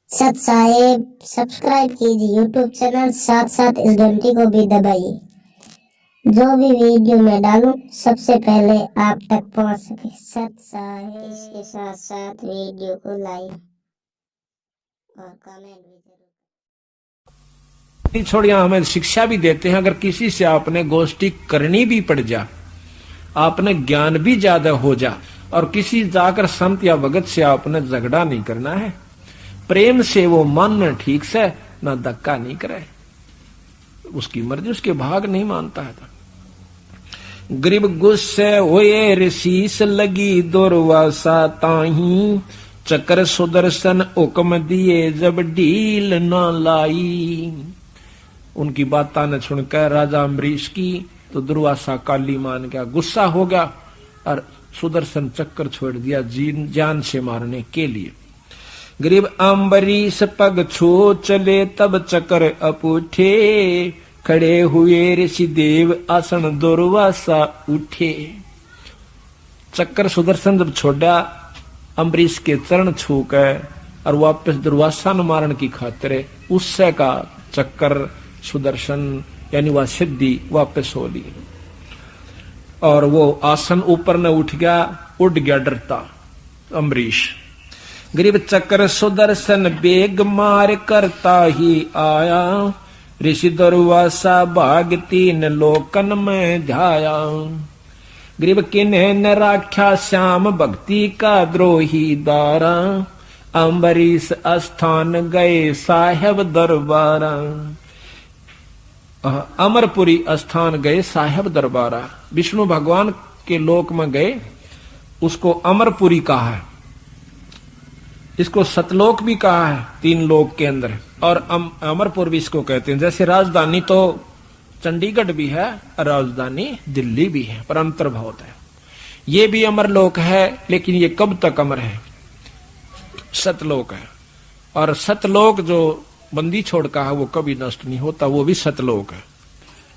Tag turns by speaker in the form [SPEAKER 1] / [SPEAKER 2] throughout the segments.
[SPEAKER 1] सत साहेब सब्सक्राइब कीजिए YouTube channel, साथ साथ इस घंटी को भी दबाइए। जो भी वीडियो मैं डालूं सबसे पहले आप तक पहुंच सके। सत साहेब इसके साथ साथ वीडियो को लाइक और कमेंट भी जरूर।
[SPEAKER 2] छोड़िया हमें शिक्षा भी देते हैं। अगर किसी से आपने गोष्ठी करनी भी पड़ जा, आपने ज्ञान भी ज्यादा हो जा, और किसी जाकर संत या भगत से आपने झगड़ा नहीं करना है। प्रेम से वो मन ठीक से ना धक्का नहीं करे, उसकी मर्जी, उसके भाग नहीं मानता है। गरीब गुस्से हुए ऋषिस लगी दुर्वासा ताही, चक्र सुदर्शन हुक्म दिए जब ढील न लाई। उनकी बात न सुनकर राजा अम्बरीश की तो दुर्वासा काली मान गया, गुस्सा हो गया और सुदर्शन चक्कर छोड़ दिया जान से मारने के लिए। गरीब अम्बरीश पग छू चले तब चक्र अपूठे, खड़े हुए ऋषि देव आसन दुर्वासा उठे। चक्कर सुदर्शन जब छोड़ा अम्बरीश के चरण छू कर और वापस दुर्वासा न मारने की खातिर उससे का चक्कर सुदर्शन यानी वह सिद्धि वापस हो ली और वो आसन ऊपर न उठ गया, उड़ गया डरता अम्बरीश। गरीब चक्र सुदर्शन बेग मार करता ही आया, ऋषि दुर्वासा भाग तीन लोकन में ध्याया। गरीब किन्हें न राख्या श्याम भक्ति का द्रोही दारा, अम्बरीश स्थान गए साहेब दरबारा। अमरपुरी स्थान गए साहेब दरबारा। विष्णु भगवान के लोक में गए, उसको अमरपुरी कहा है, इसको सतलोक भी कहा है, तीन लोक के अंदर, और अमरपुर भी इसको कहते हैं। जैसे राजधानी तो चंडीगढ़ भी है, राजधानी दिल्ली भी है, पर अंतर बहुत है। ये भी अमरलोक है, लेकिन ये कब तक अमर है? सतलोक है। और सतलोक जो बंदी छोड़ का है वो कभी नष्ट नहीं होता, वो भी सतलोक है।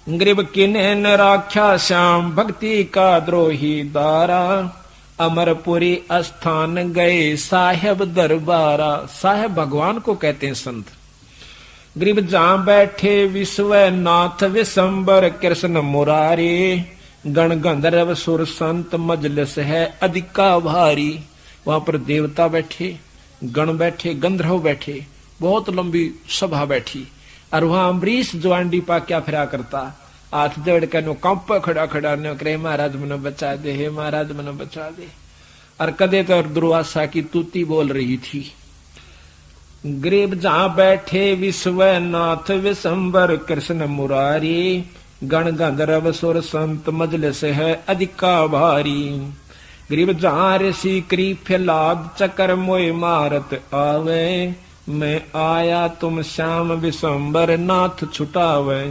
[SPEAKER 2] गरीब किन्हें न राख्या श्याम भक्ति का द्रोही दारा, अमरपुरी स्थान गए साहेब दरबारा। साहेब भगवान को कहते हैं संत। गरीब जहां बैठे विश्वनाथ विशंबर कृष्ण मुरारी, गण गंधर्व सुर संत मजलिस है अधिका भारी। वहां पर देवता बैठे, गण बैठे, गंधर्व बैठे, बहुत लंबी सभा बैठी। और वहां अम्बरीश जो आंडी पा क्या फिरा करता, हाथ जोड़ कर नो कंप खड़ा खड़ा न करे, महाराज मनो बचा दे, हे महाराज मनो बचा दे। और कदे तो दुर्वासा की तूती बोल रही थी। गरीब जहां बैठे विश्वनाथ विशंबर कृष्ण मुरारी, गण गंधर्व सुर संत मजलिस है अधिका भारी। गरीब जहां ऋषि करी फैलाद चक्कर मोय मारत आवे, मैं आया तुम श्याम विशंबर नाथ छुटावे।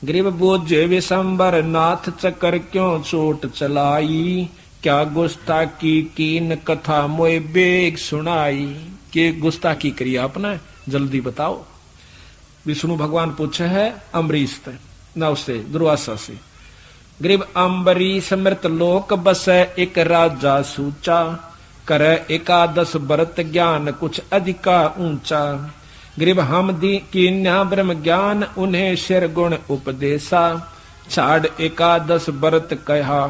[SPEAKER 2] गरीब बोझे विशंबर नाथ चक्कर क्यों चोट चलाई, क्या गुस्ताखी कीन कथा मोए बेग सुनाई। के गुस्ताखी करी आपने, जल्दी बताओ। विष्णु भगवान पूछे है अम्बरीश से, ना उससे दुर्वासा से। गरीब अम्बरीश मृत लोक बसे एक राजा सूचा, करे एकादश व्रत ज्ञान कुछ अधिका ऊंचा। गरीब हम दी कीन्या ब्रह्म ज्ञान उन्हें शिर गुण उपदेशा, छाड़ एकादश व्रत कहा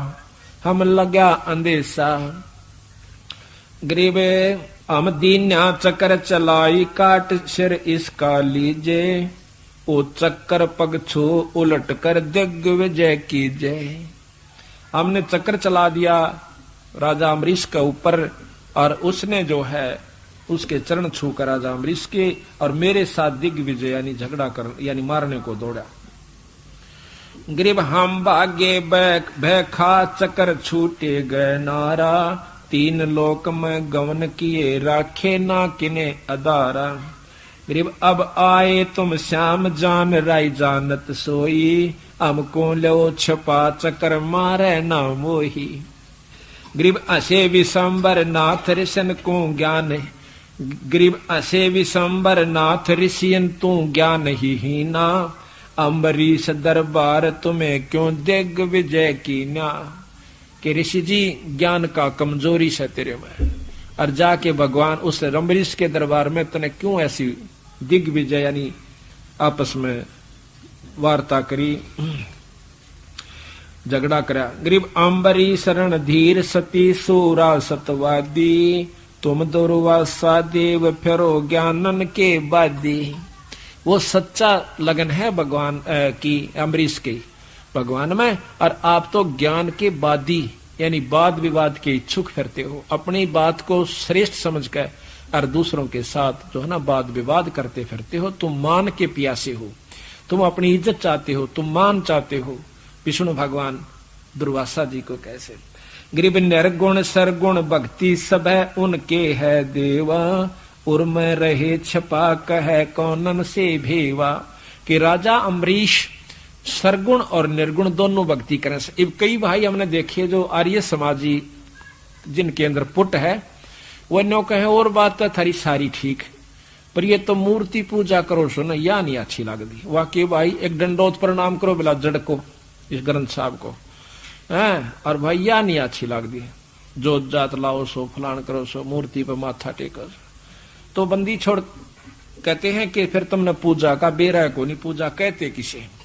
[SPEAKER 2] हम लग्या अंदेशा। गरीब हम दीन्या चक्कर चलाई काट सिर इसका लीजे, ओ चक्कर पग छू उलट कर दिग्विजय कीजे। हमने चक्कर चला दिया राजा अम्बरीश के ऊपर, और उसने जो है उसके चरण छू कर राजा अम्बरीश के और मेरे साथ दिग्विजय यानी झगड़ा कर यानी मारने को दौड़ा। गरीब हम भागे भैखा चक्कर छूटे गए नारा, तीन लोक में गवन किए राखे ना किने अदारा। गरीब अब आए तुम श्याम जान राय जानत सोई, हमको लो छपा चक्कर मारे ना मोही। गरीब असे विशंबर नाथ ऋषियन को ज्ञान, गरीब असे विशंबर नाथ ऋषियन तू ज्ञान ही ना, अम्बरीश दरबार तुम्हें क्यों दिग्विजय कीना। कि ऋषि जी ज्ञान का कमजोरी से तेरे में, और जाके भगवान उस अम्बरीश के दरबार में तूने क्यों ऐसी दिग्विजय यानी आपस में वार्ता करी, झगड़ा करा। गरीब अम्बरीश शरण धीर सती सूरा सतवादी, तुम दुर्वासा देव फेरो ज्ञानन के बादी। वो सच्चा लगन है भगवान की अम्बरीश की भगवान में, और आप तो ज्ञान के बादी यानी वाद विवाद के इच्छुक फिरते हो। अपनी बात को श्रेष्ठ समझकर और दूसरों के साथ जो है ना वाद विवाद करते फिरते हो। तुम मान के प्यासे हो, तुम अपनी इज्जत चाहते हो, तुम मान चाहते हो। विष्णु भगवान दुर्वासा जी को कैसे गरीब निर्गुण सरगुण भक्ति सब है उनके है देवा, उर्म रहे छपा कह कौनन से भेवा। कि राजा अम्बरीश सरगुण और निर्गुण दोनों भक्ति करें। अब कई भाई हमने देखे जो आर्य समाजी जिनके अंदर पुट है वो नो कहे और बात तो थारी सारी ठीक, पर ये तो मूर्ति पूजा करो सो ना या नहीं अच्छी लगती। वाकई भाई एक दंडोत प्रणाम करो बिला जड़ को इस ग्रंथ साहब को है, और भाई या नहीं अच्छी लगती। जो जात लाओ सो फलान करो सो मूर्ति पर माथा टेको तो बंदी छोड़ कहते हैं कि फिर तुमने पूजा का बेरा को नहीं पूजा कहते किसे।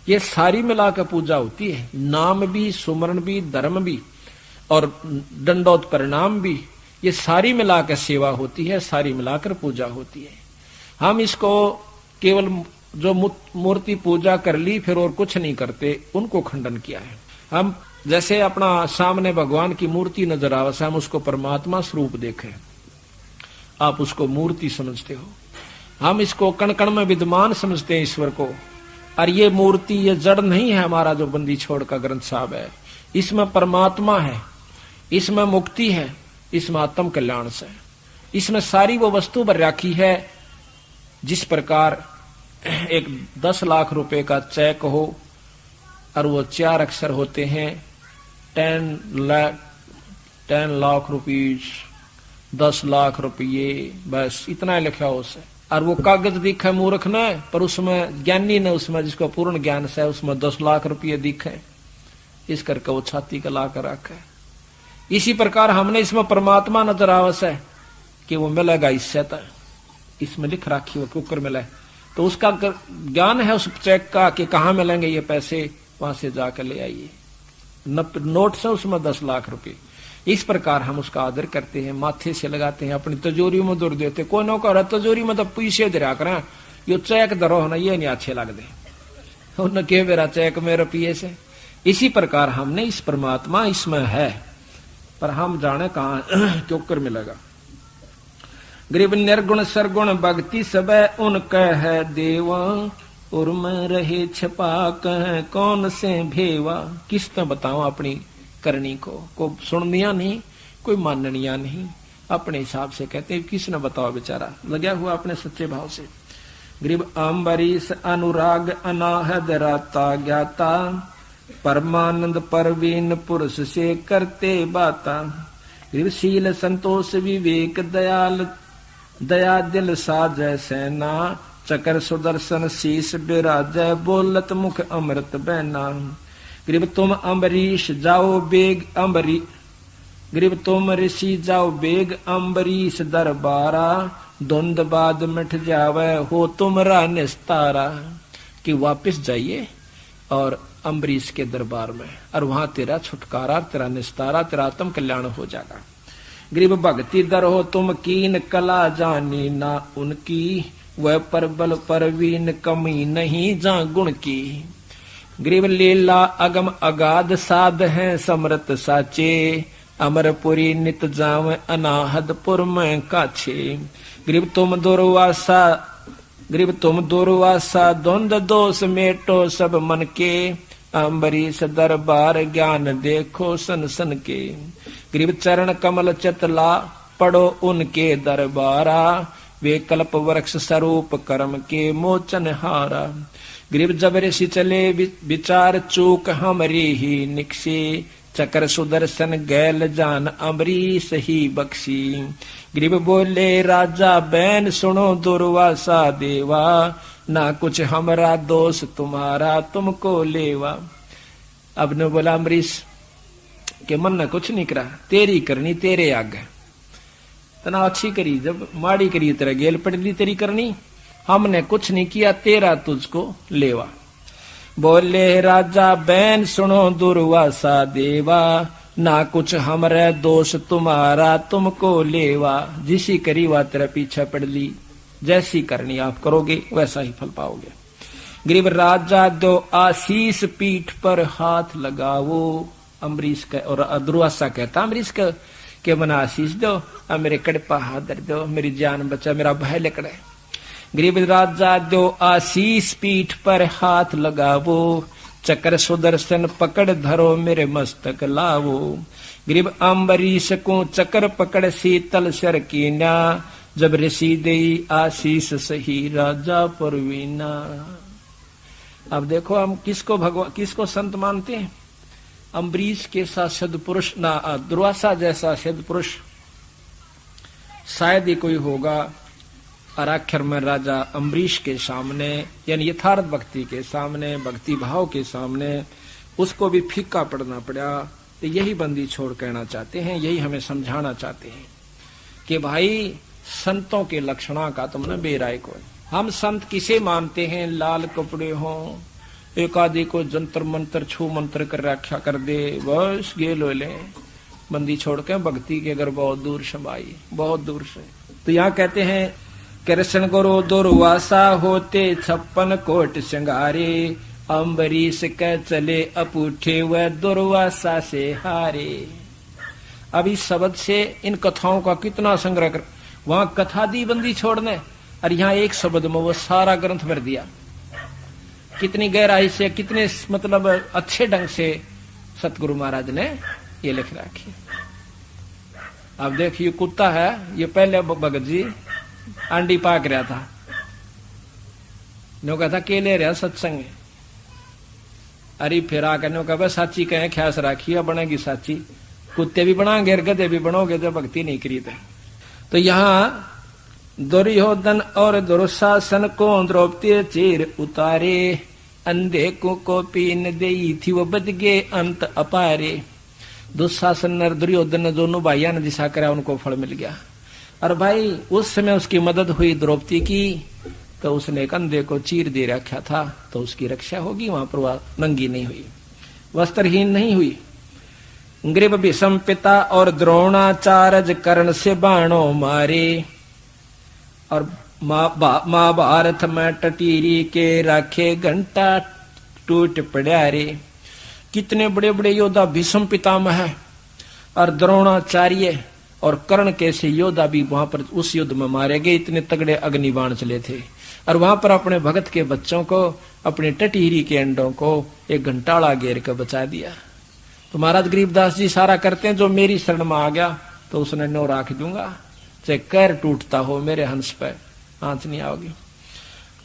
[SPEAKER 2] ये सारी मिलाकर पूजा होती है, नाम भी सुमरण भी धर्म भी और दंडोत प्रणाम भी, ये सारी मिलाकर सेवा होती है, सारी मिलाकर पूजा होती है। हम इसको केवल जो मूर्ति पूजा कर ली फिर और कुछ नहीं करते उनको खंडन किया है। हम जैसे अपना सामने भगवान की मूर्ति नजर आवे हम उसको परमात्मा स्वरूप देखें, आप उसको मूर्ति समझते हो। हम इसको कण कण में विद्यमान समझते हैं ईश्वर को, और ये मूर्ति ये जड़ नहीं है। हमारा जो बंदी छोड़ का ग्रंथ साहब है इसमें परमात्मा है, इसमें मुक्ति है, इसमें आत्म कल्याण से, इसमें सारी वो वस्तु भर राखी है। जिस प्रकार एक 10 लाख रुपए का चेक हो और वो 4 अक्षर होते हैं 10 लाख रुपीज 10 लाख रुपये, बस इतना लिखा हो उसे, और वो कागज दिखे मूर्ख ने पर उसमें ज्ञानी ने उसमें जिसको पूर्ण ज्ञान से उसमें 10 लाख रुपये दिखे, इस करके वो छाती का ला कर रखे। इसी प्रकार हमने इसमें परमात्मा नजर आवस है कि वो मिलेगा इससे, तो इसमें लिख रखी वो कुकर मिले तो उसका ज्ञान है उस चेक का कि कहाँ मिलेंगे ये पैसे, वहां से जाकर ले आइए। नोट से उसमें 10 लाख रुपए। इस प्रकार हम उसका आदर करते हैं, माथे से लगाते हैं, अपनी तिजोरी में दूर देते। कोई नो कह तिजोरी में तो पैसे दे करें, यो चेक दरो ना ये नहीं अच्छे लगते, उन्हें के मेरा चेक में रुपये से। इसी प्रकार हमने इस परमात्मा इसमें है, पर हम जाने कहाँ क्यों मिलेगा। गरीब निर्गुण सरगुण भक्ति सब उनका है देवा, उर्म रहे छपा कह कौन से भेवा। किस तरह बताऊं अपनी करनी को सुननिया नहीं, कोई माननिया नहीं, अपने हिसाब से कहते किस ने बताओ, बेचारा लगा हुआ अपने सच्चे भाव से। गरीब अम्बरीश अनुराग अनाहद राता ज्ञाता, परमानंद परवीन पुरुष से करते बाता। गरीब शील संतोष विवेक दयाल दया दिल साजय सेना, चकर सुदर्शन शीश बिराजय बोलत मुख अमृत बैना। गरीब तुम अम्बरीश जाओ बेग अम्बरी, गरीब तुम ऋषि जाओ बेग अम्बरीश दरबारा, धुंध बाद मिट जावे हो तुमरा निस्तारा। कि वापिस जाइए और अम्बरीश के दरबार में, और वहां तेरा छुटकारा, तेरा निस्तारा, तेरा आत्म कल्याण हो जाएगा। गरीब भक्ति दर हो तुम कीन कला जानी ना उनकी, वह परबल परवीन कमी नहीं जा गुण की। गरीब लीला अगम अगाध साध हैं समृत साचे, अमरपुरी नित जाव अनाहदपुर में काछे। गरीब तुम दुर्वासा द्वंद दोष मेटो सब मन के, अम्बरीश दरबार ज्ञान देखो सन सन के। गरीब चरण कमल चतला पढ़ो उनके दरबारा, वे कल्प वृक्ष स्वरूप कर्म के मोचन हारा। गरीब जब ऋषि चले विचार चूक हमरी ही निकसी, चकर सुदर्शन गैल जान अम्बरीश ही बख्शी। गरीब बोले राजा बैन सुनो दुर्वासा देवा, ना कुछ हमरा दोष तुम्हारा तुमको लेवा। अब ने बोला अम्बरीश के मन ने कुछ नहीं करा, तेरी करनी तेरे आगे, तना अच्छी करी, जब माड़ी करी तेरा गेल पड़ली तेरी करनी, हमने कुछ नहीं किया तेरा तुझको लेवा। बोले राजा बैन सुनो दुर्वासा देवा, ना कुछ हमरे दोष तुम्हारा तुमको लेवा। जिसी करी वा तेरा पीछे पड़ ली, जैसी करनी आप करोगे वैसा ही फल पाओगे। गरीब राजा दो आशीष पीठ पर हाथ लगाओ। अम्बरीश का और दुर्वासा कहता अम्बरीश के मना आशीष दो और मेरे कड़पा हाथ धर दो, मेरी जान बचा, मेरा भय लकड़े। गरीब राजा दो आशीष पीठ पर हाथ लगावो, चक्र सुदर्शन पकड़ धरो मेरे मस्तक लावो। गरीब अम्बरीश को चक्र पकड़ शीतल सर कीना, जब ऋषि दई आशीष सही राजा परवीना। अब देखो हम किसको भगवान किसको संत मानते हैं? अम्बरीश के साथ सदपुरुष ना, दुर्वासा जैसा सदपुरुष शायद ही कोई होगा। और आखिर में राजा अम्बरीश के सामने यानी यथार्थ भक्ति के सामने, भक्ति भाव के सामने उसको भी फीका पड़ना पड़ा। तो यही बंदी छोड़ कहना चाहते हैं, यही हमें समझाना चाहते हैं कि भाई संतों के लक्षणों का तुमने बेराय को। हम संत किसे मानते हैं? लाल कपड़े हों, एक आदि को जंतर मंत्र छू मंत्र कर रखा कर दे, बस गेलो ले बंदी छोड़ के भक्ति के अगर बहुत दूर समाई, बहुत दूर से। तो यहाँ कहते हैं कृष्ण गुरु दुर्वासा होते 56 कोट श्रृंगारे, अम्बरीश के चले अपूठे व दुर्वासा से हारे। अब इस शब्द से इन कथाओं का कितना संग्रह कर, वहां कथा दी बंदी छोड़ने और यहाँ एक शब्द में वो सारा ग्रंथ भर दिया। कितनी गहराई से, कितने मतलब अच्छे ढंग से सतगुरु महाराज ने ये लिख रखी। अब देखिए कुत्ता है, ये पहले भगत जी अंडी पाक रहा था, नो कहता केले रहा सत्संग। अरे फिर आकर नो कहा साची कहें ख्यास राखिए बनेगी साची। कुत्ते भी बनाओगे गधे भी बनोगे जब भक्ति नहीं करी तो यहाँ दुर्योधन और दुर्शासन को द्रौपदी चीर उतारे, अंधे को पीन देई थी वो बच गए अंत अपारे। दुशासन और दुर्योधन ने दोनों भाइयों ने दिशा करा, उनको फल मिल गया। और भाई उस समय उसकी मदद हुई द्रौपदी की, तो उसने एक अंधे को चीर दे रखा था, तो उसकी रक्षा होगी। वहां पर वह नंगी नहीं हुई, वस्त्रहीन नहीं हुई। ग्रीब भीष्म पिता और द्रोणाचार्य कर्ण से बाणों मारे, और महाभारत में टटीरी के राखे घंटा टूट पड़ा रे। कितने बड़े बड़े योद्धा भीष्म पितामह है और द्रोणाचार्य और कर्ण कैसे योद्धा भी वहां पर उस युद्ध में मारे गए। इतने तगड़े अग्निबाण चले थे और वहां पर अपने भगत के बच्चों को, अपने टटीरी के अंडों को एक घंटाला घेर कर बचा दिया। तो महाराज गरीबदास जी सारा करते हैं, जो मेरी शरण में आ गया तो उसने नो राख दूंगा, चाहे कैर टूटता हो मेरे हंस पे आंच नहीं आओगी।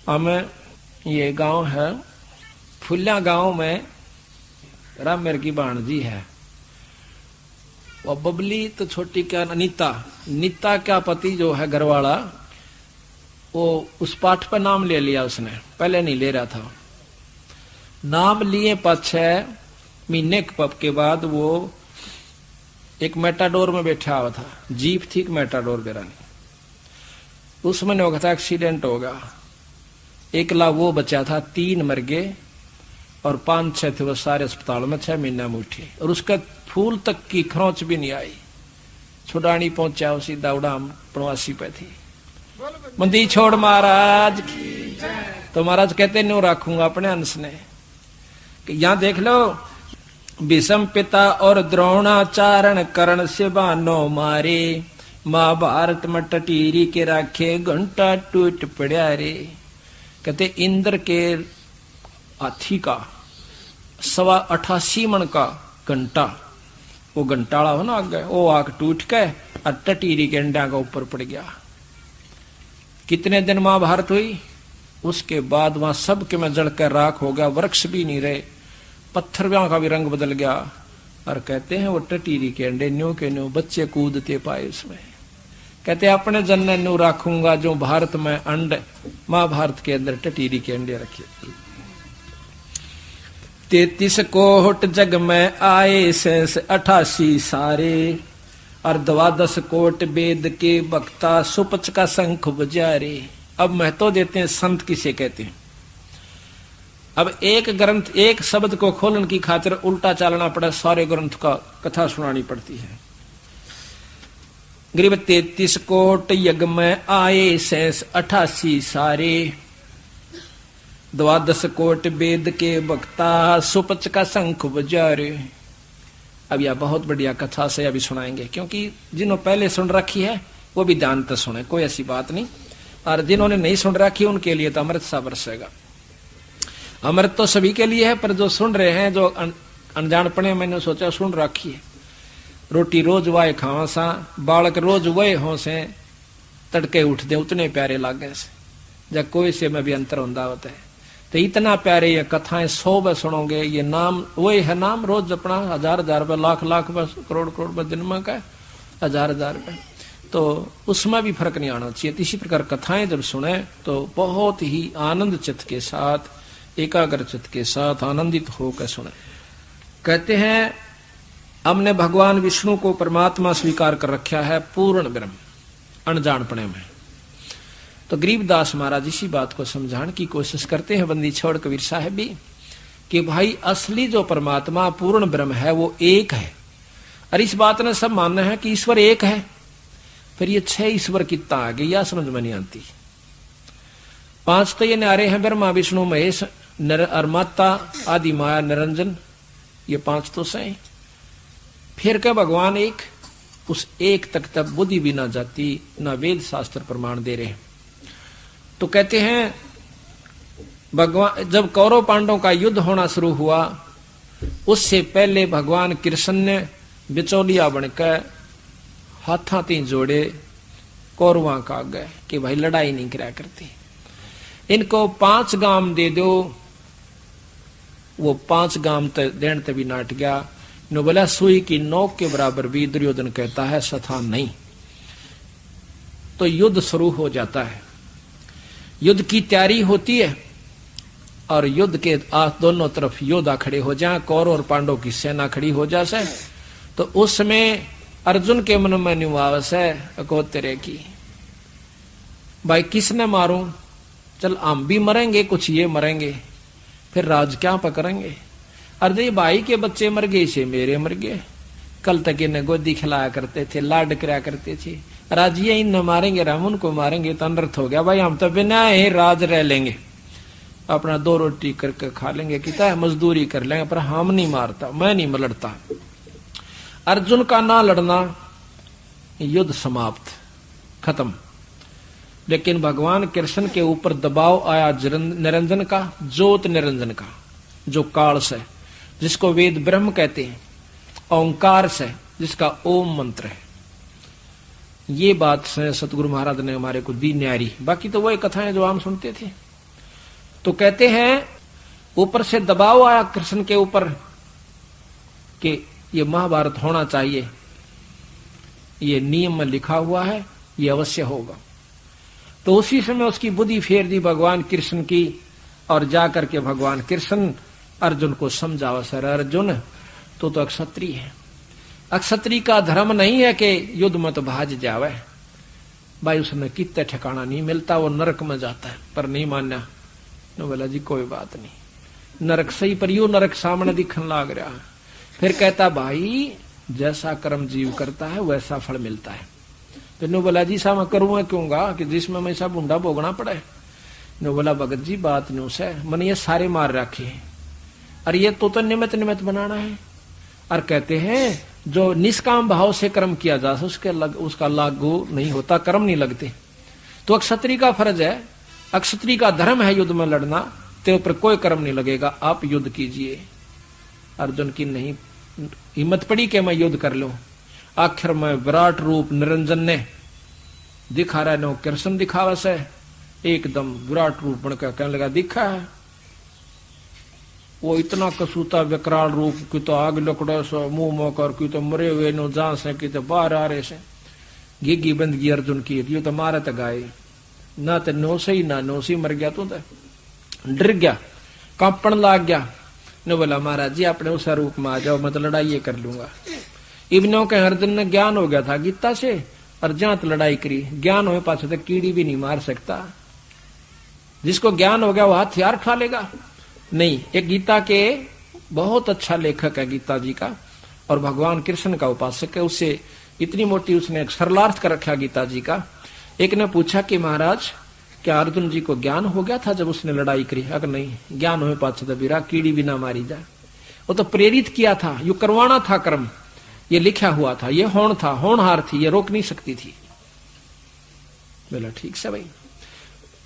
[SPEAKER 2] हमें ये गांव है फुल्या, गांव में रामेर की भाणजी है, वो बबली तो छोटी क्या नीता का पति जो है घरवाला, वो उस पाठ पर नाम ले लिया उसने, पहले नहीं ले रहा था। नाम लिए 5-6 महीने के बाद वो एक मेटाडोर में बैठा हुआ था, जीप थी मेटाडोर बेरानी, उसमें ने था एक्सीडेंट होगा। एकला वो बचा था, 3 मर गए और 5-6 थे वो सारे अस्पताल में 6 महीने में उठे, और उसका फूल तक की खरोंच भी नहीं आई। छुड़ानी पहुंचा सीधा उड़ाम प्रवासी पे थी। मंदी छोड़ महाराज की, तो महाराज कहते न्यू रखूंगा अपने अंश ने। यहां देख लो, भीष्म पिता और द्रोणाचार्य कर्ण से बानो मारे, महाभारत में टटीरी के राखे घंटा टूट पड़ा रे। कहते इंद्र के हाथी का 88 मन का घंटा, वो घंटाला हो ना आगे, वो आग टूट के और टटीरी के अंडा का ऊपर पड़ गया। कितने दिन महाभारत हुई, उसके बाद वहां सब के में जलकर राख हो गया, वृक्ष भी नहीं रहे, पत्थर का भी रंग बदल गया। और कहते हैं वो टटीरी के अंडे न्यू के न्यू बच्चे कूदते पाए उसमें। कहते अपने जन्ने न्यू रखूंगा जो भारत में अंड, महाभारत के अंदर टटीरी के अंडे रखे। 33 कोट जग में आए शेष 88 सारे, और 12 कोट वेद के वक्ता सुपच का शंख बजारे। अब महत्व देते हैं संत किसे कहते हैं। अब एक ग्रंथ एक शब्द को खोलने की खातिर उल्टा चलना पड़ा, सारे ग्रंथ का कथा सुनानी पड़ती है। ग्रीब 33 कोट यज्ञ में आए शेष 88 सारे, 12 कोट वेद के वक्ता सुपच का शंख बजारे। अब यह बहुत बढ़िया कथा से अभी सुनाएंगे, क्योंकि जिन्होंने पहले सुन रखी है वो भी ध्यान से सुने, कोई ऐसी बात नहीं। और जिन्होंने नहीं सुन रखी उनके लिए तो अमृत सा बरसेगा। अमृत तो सभी के लिए है, पर जो सुन रहे हैं, जो अनजानपने मैंने सोचा सुन रखी है। रोटी रोज वाए खावा सा, बालक रोज वह हो से, तड़के उठते उतने प्यारे लागे से, जब कोई से में भी अंतर होता होता है। तो इतना प्यारे ये कथाएं 100 बार सुनोगे। ये नाम वही है, नाम रोज अपना 1000 रुपये, लाख बस, करोड़ दिन में का 1000 रुपये, तो उसमें भी फर्क नहीं आना चाहिए। इसी प्रकार कथाएं जब सुने तो बहुत ही आनंद चित्त के साथ, एकाग्र चित्त के साथ आनंदित होकर सुने। कहते हैं हमने भगवान विष्णु को परमात्मा स्वीकार कर रखा है पूर्ण ब्रह्म अनजानपने में। तो गरीबदास महाराज इसी बात को समझाने की कोशिश करते हैं, बंदी छोड़ कबीर साहब भी, कि भाई असली जो परमात्मा पूर्ण ब्रह्म है वो एक है। और इस बात ने सब मानना है कि ईश्वर एक है। फिर ये 6 ईश्वर कितना आ गई, या समझ में नहीं आती। 5 तो ये न्यारे हैं, ब्रह्मा विष्णु महेश और माता आदि माया निरंजन, ये 5 तो सही। फिर क्या भगवान एक, उस एक तक तब बुद्धि भी ना जाती, ना वेद शास्त्र प्रमाण दे रहे। तो कहते हैं भगवान जब कौरव पांडवों का युद्ध होना शुरू हुआ, उससे पहले भगवान कृष्ण ने बिचौलिया बनकर हाथा तीन जोड़े कौरवा का गए कि भाई लड़ाई नहीं करा करती, इनको 5 गाम दे दो। वो 5 गाम देने ते भी नाट गया। नो बोला सुई की नोक के बराबर भी दुर्योधन कहता है सथा नहीं। तो युद्ध शुरू हो जाता है, युद्ध की तैयारी होती है, और युद्ध के दोनों तरफ योद्धा खड़े हो जाए, कौरव और पांडव की सेना खड़ी हो जाए। तो उस समय अर्जुन के मन में निवास है अकोत्तरे की, भाई किसने मारूं, चल हम भी मरेंगे, कुछ ये मरेंगे, फिर राज क्या पकड़ेंगे। अरे भाई के बच्चे मर गए से मेरे मर गए, कल तक इन्हें गोदी खिलाया करते थे, लाड कराया करते थे, राज ये इन मारेंगे, हम उनको मारेंगे, तो अनर्थ हो गया। भाई हम तो बिना ही राज रह लेंगे, अपना 2 रोटी करके खा लेंगे, कितना है मजदूरी कर लेंगे, पर हम नहीं मारता, मैं नहीं लड़ता। अर्जुन का ना लड़ना, युद्ध समाप्त, खत्म। लेकिन भगवान कृष्ण के ऊपर दबाव आया निरंजन का, ज्योत निरंजन का, जो काल से, जिसको वेद ब्रह्म कहते हैं, ओंकार से, जिसका ओम मंत्र है। ये बात से सतगुरु महाराज ने हमारे को दी न्यारी। बाकी तो वही कथाएं जो हम सुनते थे। तो कहते हैं ऊपर से दबाव आया कृष्ण के ऊपर कि ये महाभारत होना चाहिए, ये नियम में लिखा हुआ है, ये अवश्य होगा। तो उसी समय उसकी बुद्धि फेर दी भगवान कृष्ण की, और जाकर के भगवान कृष्ण अर्जुन को समझावा, सर अर्जुन तो अक्षत्रिय है, अक्षत्रिय का धर्म नहीं है कि युद्ध मत भाज जावे। भाई उसने कितने ठिकाना नहीं मिलता, वो नरक में जाता है, पर नहीं मान्या। नो बोला जी कोई बात नहीं, नरक सही, पर यू नरक सामने दिखने लग रहा है। फिर कहता भाई जैसा कर्म जीव करता है वैसा फल मिलता है। फिर नो बोला जी सा मैं करूंगा क्योंगा कि जिसमें मैं सब बूंदा भोगना पड़े। नो बोला भगत जी बात न्यू से मन ये सारे मार रखे हैं, और ये तो निमित्त निमित्त बनाना है। और कहते हैं जो निष्काम भाव से कर्म किया जा उसका लागू नहीं होता, कर्म नहीं लगते। तो क्षत्रिय का फर्ज है, अक्षत्रिय का धर्म है युद्ध में लड़ना, तेरे ऊपर कोई कर्म नहीं लगेगा, आप युद्ध कीजिए। अर्जुन की नहीं हिम्मत पड़ी कि मैं युद्ध कर लूं। आखिर में विराट रूप निरंजन ने दिखा रहा है, कृष्ण दिखावा से एकदम विराट रूप बनकर कहने लगा दिखा है। वो इतना कसूता विकराल रूप की तो आग लकड़ो सो मुंह मोकर की तो मरे हुए नो जहां से की तो बाहर आ रहे से गिगी बंदगी अर्जुन की, यू तो मारे तो गाय ना तो नौसे ही ना नौसी मर गया, तू तो डर गया, कांपन लाग गया। ने बोला महाराज जी अपने उस रूप में आ जाओ, मैं तो लड़ाई कर लूंगा। इब्नों के अर्जुन ने ज्ञान हो गया था गीता से, और जात लड़ाई करी। ज्ञान हो पाछे तक कीड़ी भी नहीं मार सकता। जिसको ज्ञान हो गया वो हथियार उठा लेगा नहीं। एक गीता के बहुत अच्छा लेखक है गीता जी का, और भगवान कृष्ण का उपासक है। उससे इतनी मोटी उसने सरलार्थ कर रखा गीता जी का। एक ने पूछा कि महाराज क्या अर्जुन जी को ज्ञान हो गया था जब उसने लड़ाई करी? अगर नहीं, ज्ञान हो पाछे तो बीरा कीड़ी भी ना मारी जाए। वो तो प्रेरित किया था, यू करवाना था कर्म, ये लिखा हुआ था, ये होण था, होनहार थी, ये रोक नहीं सकती थी। बोला ठीक से भाई।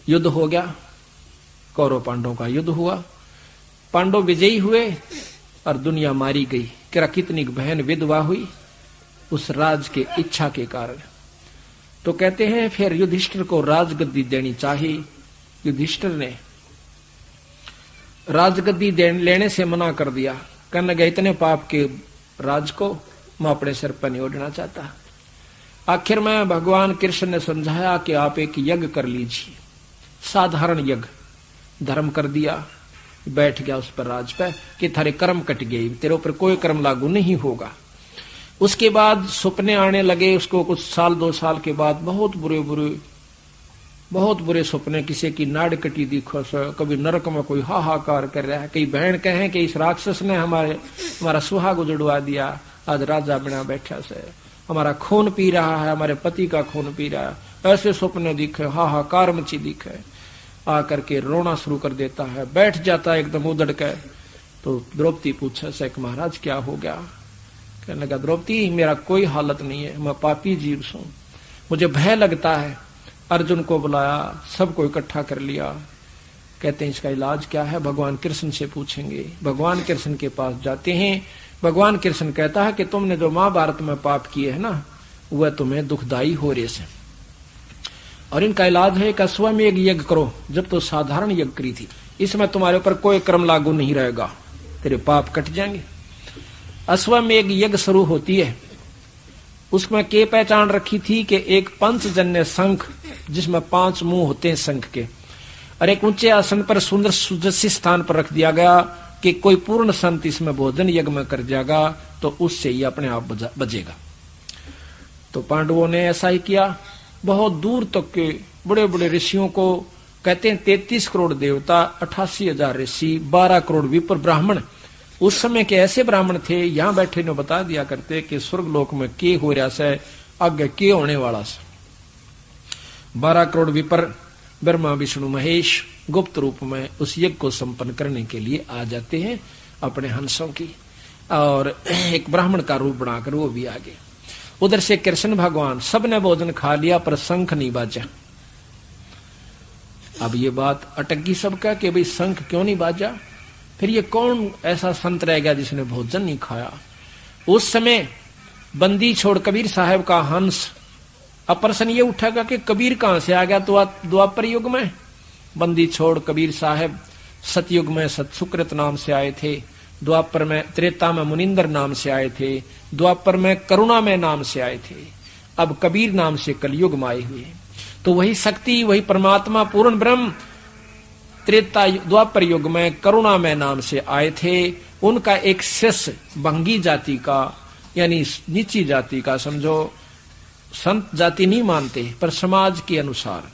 [SPEAKER 2] युद्ध हो गया, कौरव पांडवों का युद्ध हुआ। पांडव विजयी हुए और दुनिया मारी गई। क्या कितनी बहन विधवा हुई उस राज के इच्छा के कारण। तो कहते हैं फिर युधिष्ठिर को राजगद्दी देनी चाहिए। युधिष्ठिर ने राजगद्दी लेने से मना कर दिया। कहने लगा इतने पाप के राज को मैं अपने सिर पर नहीं ओढ़ना चाहता। आखिर में भगवान कृष्ण ने समझाया कि आप एक यज्ञ कर लीजिए, साधारण यज्ञ। धर्म कर दिया, बैठ गया उस पर राज पे कि थारे कर्म कट गए, तेरे ऊपर कोई कर्म लागू नहीं होगा। उसके बाद सपने आने लगे उसको। कुछ साल 2 साल के बाद बहुत बुरे सपने। किसी की नाड़ कटी दिखो से, कभी नरक में कोई हाहाकार कर रहा है, कई बहन कहें कि इस राक्षस ने हमारा सुहाग उजड़वा दिया, आज राजा बना बैठा से, हमारा खून पी रहा है, हमारे पति का खून पी रहा है। ऐसे सपने दिखे, हाहाकार मची दिखे। आकर के रोना शुरू कर देता है, बैठ जाता है एकदम उधड़ के। तो द्रौपदी पूछे से महाराज क्या हो गया? कहने लगा द्रौपदी मेरा कोई हालत नहीं है, मैं पापी जीव हूं, मुझे भय लगता है। अर्जुन को बुलाया, सबको इकट्ठा कर लिया। कहते हैं इसका इलाज क्या है? भगवान कृष्ण से पूछेंगे। भगवान कृष्ण के पास जाते हैं। भगवान कृष्ण कहता है कि तुमने जो महाभारत में पाप किए है ना, वह तुम्हें दुखदाई हो रहे से, और इनका इलाज है कि अश्वमेध यज्ञ करो। जब तो साधारण यज्ञ करी थी, इसमें तुम्हारे ऊपर कोई कर्म लागू नहीं रहेगा, तेरे पाप कट जाएंगे। अश्वमेध यज्ञ शुरू होती है, उसमें के पहचान रखी थी कि एक पंचजन्य शंख जिसमें 5 मुंह होते हैं शंख के, और एक ऊंचे आसन पर सुंदर सुजसी स्थान पर रख दिया गया कि कोई पूर्ण संत इसमें भोजन यज्ञ में कर जाएगा तो उससे ही अपने आप बचेगा। तो पांडवों ने ऐसा ही किया। बहुत दूर तक के बड़े बड़े ऋषियों को, कहते हैं 33 करोड़ देवता, 88,000 ऋषि, 12 करोड़ विप्र ब्राह्मण। उस समय के ऐसे ब्राह्मण थे, यहां बैठे ने बता दिया करते कि स्वर्ग लोक में के हो रहा से, आगे के होने वाला से। 12 करोड़ विप्र ब्रह्मा विष्णु महेश गुप्त रूप में उस यज्ञ को संपन्न करने के लिए आ जाते हैं अपने हंसों की, और एक ब्राह्मण का रूप बनाकर वो भी आ गए। उधर से कृष्ण भगवान, सबने भोजन खा लिया पर शंख नहीं बाजा। अब ये बात अटक गई सबका कि भाई शंख क्यों नहीं बाजा? फिर ये कौन ऐसा संत रह गया जिसने भोजन नहीं खाया? उस समय बंदी छोड़ कबीर साहब का हंस। अब प्रश्न ये उठेगा कि कबीर कहां से आ गया? तो द्वापर युग में बंदी छोड़ कबीर साहब, सतयुग में सतसुकृत नाम से आए थे, द्वापर में, त्रेता में मुनिंदर नाम से आए थे, द्वापर में करुणा में नाम से आए थे, अब कबीर नाम से कलयुग में आए हुए। तो वही शक्ति, वही परमात्मा पूर्ण ब्रह्म त्रेता द्वापर युग में करुणा में नाम से आए थे। उनका एक शिष्य भंगी जाति का, यानी नीची जाति का, समझो संत जाति नहीं मानते पर समाज के अनुसार,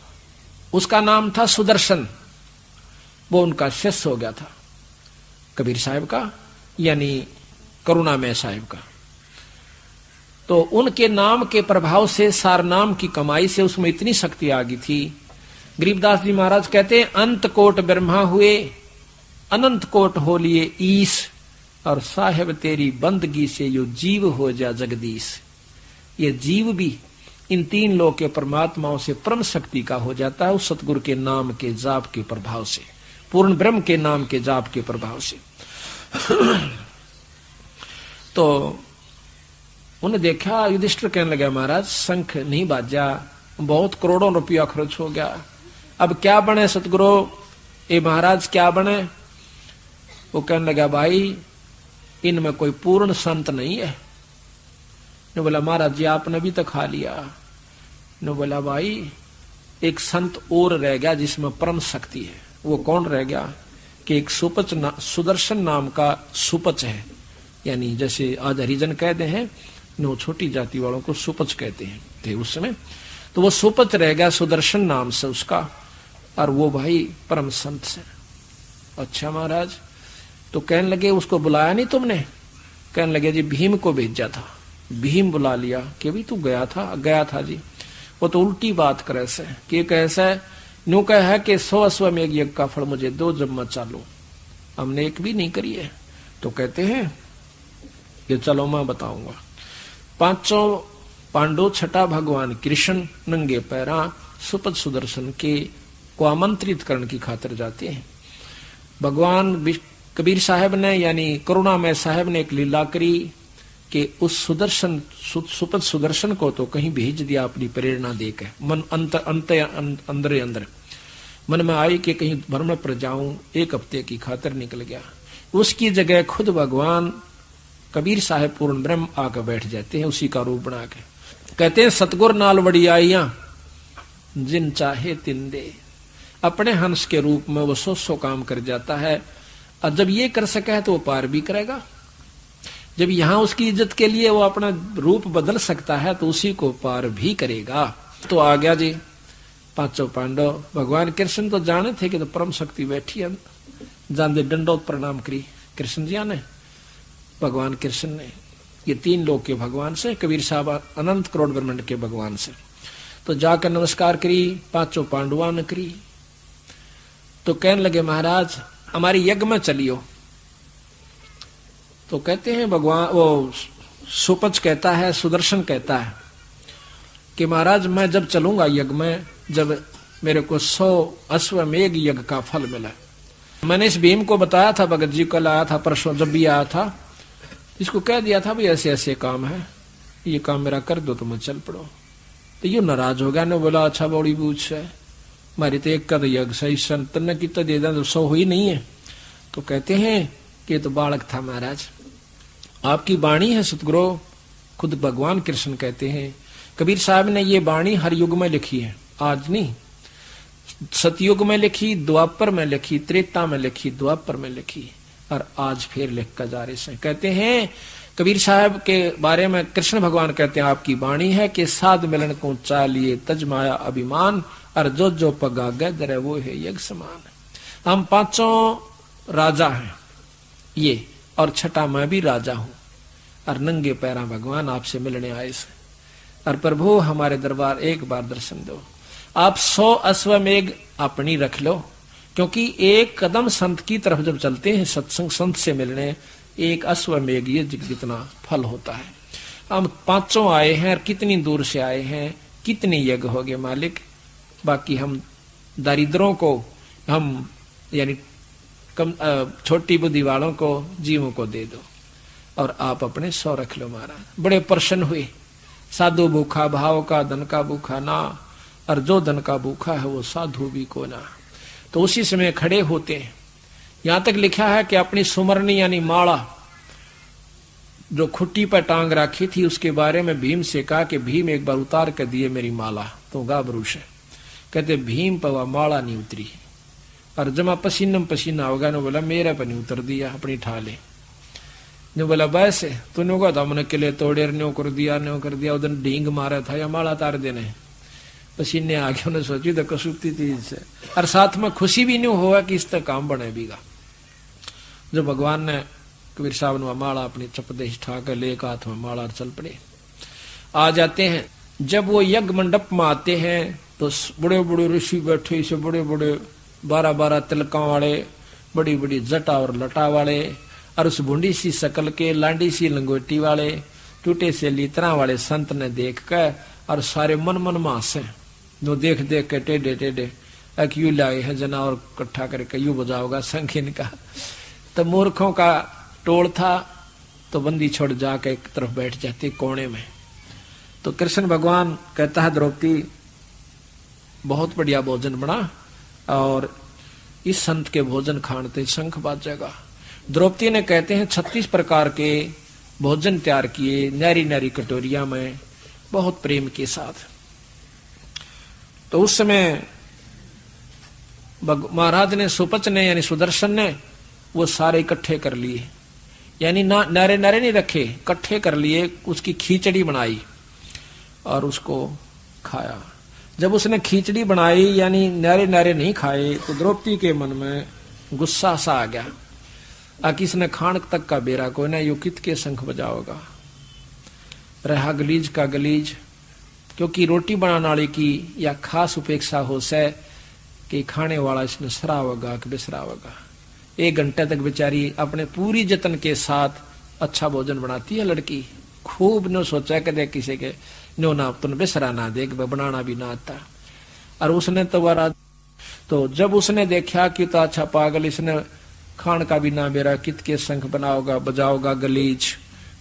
[SPEAKER 2] उसका नाम था सुदर्शन। वो उनका शिष्य हो गया था कबीर साहब का, यानी करुणामय साहब का। तो उनके नाम के प्रभाव से, सार नाम की कमाई से उसमें इतनी शक्ति आ गई थी। गरीबदास जी महाराज कहते हैं, अंत कोट ब्रह्मा हुए, अनंत कोट हो लिए ईश, और साहेब तेरी बंदगी से यो जीव हो जा जगदीश। ये जीव भी इन 3 लोक के परमात्माओं से परम शक्ति का हो जाता है उस सतगुरु के नाम के जाप के प्रभाव से, पूर्ण ब्रह्म के नाम के जाप के प्रभाव से। तो उन्हें देखा, युधिष्ठिर कहने लगा महाराज शंख नहीं बाजा, बहुत करोड़ों रुपया खर्च हो गया, अब क्या बने सतगुरु? ए महाराज क्या बने? वो कहने लगा भाई इनमें कोई पूर्ण संत नहीं है। ने बोला महाराज जी आपने भी तो खा लिया। ने बोला भाई एक संत और रह गया जिसमें परम शक्ति है। वो कौन रह गया? कि एक सुदर्शन नाम का सुपच है, यानी जैसे आज हरिजन कहते हैं नो छोटी जाति वालों को सुपच कहते हैं थे उस समय। तो वो सुपच रह गया सुदर्शन नाम से उसका, और वो भाई परम संत से। अच्छा महाराज, तो कहने लगे उसको बुलाया नहीं तुमने? कहने लगे जी भीम को भेजा था। भीम बुला लिया कि भी तू गया था जी। वो तो उल्टी बात करे से कि कैसा है, न्यू कह है कि 100 अश्वमेघ यज्ञ का फल मुझे दो जब मैं चालू, हमने एक भी नहीं करी है। तो कहते हैं कि चलो मैं बताऊंगा। पांचों पांडव छठा भगवान कृष्ण नंगे पैरा सुपथ सुदर्शन के को आमंत्रित करने की खातिर जाते हैं। भगवान कबीर साहब ने यानी करुणामय साहब ने एक लीला करी कि उस सुदर्शन सुपथ सुदर्शन को तो कहीं भेज दिया अपनी प्रेरणा देकर। मन अंदर मन में आई कि कहीं भ्रमण पर जाऊं, एक हफ्ते की खातिर निकल गया। उसकी जगह खुद भगवान कबीर साहब पूर्ण ब्रह्म आकर बैठ जाते हैं उसी का रूप बना के। कहते हैं सतगुर नाल बड़ी आइया जिन चाहे तिन दे। अपने हंस के रूप में वो 100 काम कर जाता है, और जब ये कर सका है तो वो पार भी करेगा। जब यहां उसकी इज्जत के लिए वो अपना रूप बदल सकता है तो उसी को पार भी करेगा। तो आ गया जी पांचों पांडव। भगवान कृष्ण तो जाने थे कि तो परम शक्ति बैठी है, जान दंडोत प्रणाम करी कृष्ण जी ने। भगवान कृष्ण ने ये 3 लोक के भगवान से, कबीर साहब अनंत करोड़ ब्रह्मांड के भगवान से, तो जाकर नमस्कार करी। पांचों पांडवों ने करी। तो कहने लगे महाराज हमारी यज्ञ में चलियो। तो कहते हैं भगवान वो सुपच कहता है, सुदर्शन कहता है कि महाराज मैं जब चलूंगा यज्ञ में, जब मेरे को 100 अश्वमेघ यज्ञ का फल मिला। मैंने इस भीम को बताया था, भगत जी कल आया था, परसों जब भी आया था, इसको कह दिया था भाई ऐसे ऐसे काम है, ये काम मेरा कर दो तो मैं चल पड़ो। तो ये नाराज हो गया ने बोला अच्छा बड़ी बूझ है, हमारी तो एक कद यज्ञ सही संत ने कितना दे दें तो 100 हुई नहीं है। तो कहते हैं कि तो बालक था महाराज, आपकी वाणी है सतगुरु। खुद भगवान कृष्ण कहते हैं कबीर साहब ने ये वाणी हर युग में लिखी है, आज नहीं। सतयुग में लिखी, द्वापर में लिखी, त्रेता में लिखी, द्वापर में लिखी, और आज फिर लिख कर जा रहे हैं। कहते हैं कबीर साहब के बारे में कृष्ण भगवान कहते हैं आपकी वाणी है कि साध मिलन को चालिए तजमाया अभिमान, और जो पगा गदर वो है यज्ञ समान। हम 5 राजा हैं ये, और छठा मैं भी राजा हूं, और नंगे पैरा भगवान आपसे मिलने आए से। और प्रभु हमारे दरबार एक बार दर्शन दो। आप 100 अश्वमेघ अपनी रख लो, क्योंकि एक कदम संत की तरफ जब चलते हैं सत्संग संत से मिलने, एक अश्वमेघ ये जितना फल होता है। हम 5 आए हैं, और कितनी दूर से आए हैं, कितने यज्ञ हो गए मालिक। बाकी हम दरिद्रों को, हम यानी कम छोटी बुद्धि वालों को, जीवों को दे दो, और आप अपने 100 रख लो महाराज। बड़े प्रसन्न हुए। साधु भूखा भाव का, धन का भूखा ना, और जो धन का भूखा है वो साधु भी को ना। तो उसी समय खड़े होते हैं। यहां तक लिखा है कि अपनी सुमरनी यानी माला जो खुट्टी पर टांग रखी थी, उसके बारे में भीम से कहा कि भीम एक बार उतार कर दिए मेरी माला, तो गाबरूश है। कहते भीम पर वह माला नहीं उतरी, और जमा पसीना पसीना होगा ने बोला मेरे पर नहीं उतर दिया, अपनी ठा ले। ने बोला बस तूने कहा था मैंने किले तोड़े, न्यो कर दिया उधर ढींग मारा था या माला तार देने। पसीने आ गए, उन्हें सोची तो कसुप्ती थी इससे, और साथ में खुशी भी नहीं हुआ कि इस तक काम बने बीगा। जो भगवान ने कबीर साहब ने माला अपनी चपदेश ठा कर ले हाथ में माला चल पड़े। आ जाते हैं, जब वो यज्ञ मंडप में आते हैं तो बड़े बड़े ऋषि बैठे, से बड़े बड़े 12-12 तिलका वाले, बड़ी बड़ी जटा और लटा वाले, और उस बूंदी सी शकल के, लांडी सी लंगोटी वाले, टूटे से लीतरा वाले संत ने देख कर और सारे मन मन में हंसे। जो देख देख के टेढ़े टेढ़े क्यू लाए हैं जना, और इकट्ठा करके यू बजाओगा संख इनका। तो मूर्खों का टोल था, तो बंदी छोड़ जाके एक तरफ बैठ जाती कोने में। तो कृष्ण भगवान कहता है द्रौपदी बहुत बढ़िया भोजन बना, और इस संत के भोजन खाने शंख बाजेगा। द्रौपदी ने कहते हैं 36 प्रकार के भोजन तैयार किए, नारी नारी कटोरिया में, बहुत प्रेम के साथ। तो उस समय महाराज ने, सुपच ने यानी सुदर्शन ने वो सारे इकट्ठे कर लिए। यानी ना नारे नारे नहीं रखे, इकट्ठे कर लिए, उसकी खिचड़ी बनाई और उसको खाया। जब उसने खिचड़ी बनाई यानी नारे नारे नहीं खाए तो द्रौपदी के मन में गुस्सा सा आ गया, आकि इसने खान तक का बेरा कोई ना, यू कित के शंख बजाओगा, रहा गलीज का गलीज। क्योंकि रोटी बनाने वाले की या खास उपेक्षा हो से कि खाने वाला इसने सरावगा कि बिसरावगा। 1 घंटे तक बेचारी अपने पूरी जतन के साथ अच्छा भोजन बनाती है लड़की, खूब न सोचा कि देख किसी के नो ना तुम बिसरा ना देख, बनाना भी ना आता। और उसने तो जब उसने देखा कि तो अच्छा पागल, इसने खान का भी ना बेरा, कित के शंख बनाओगा बजाओगा गलीज,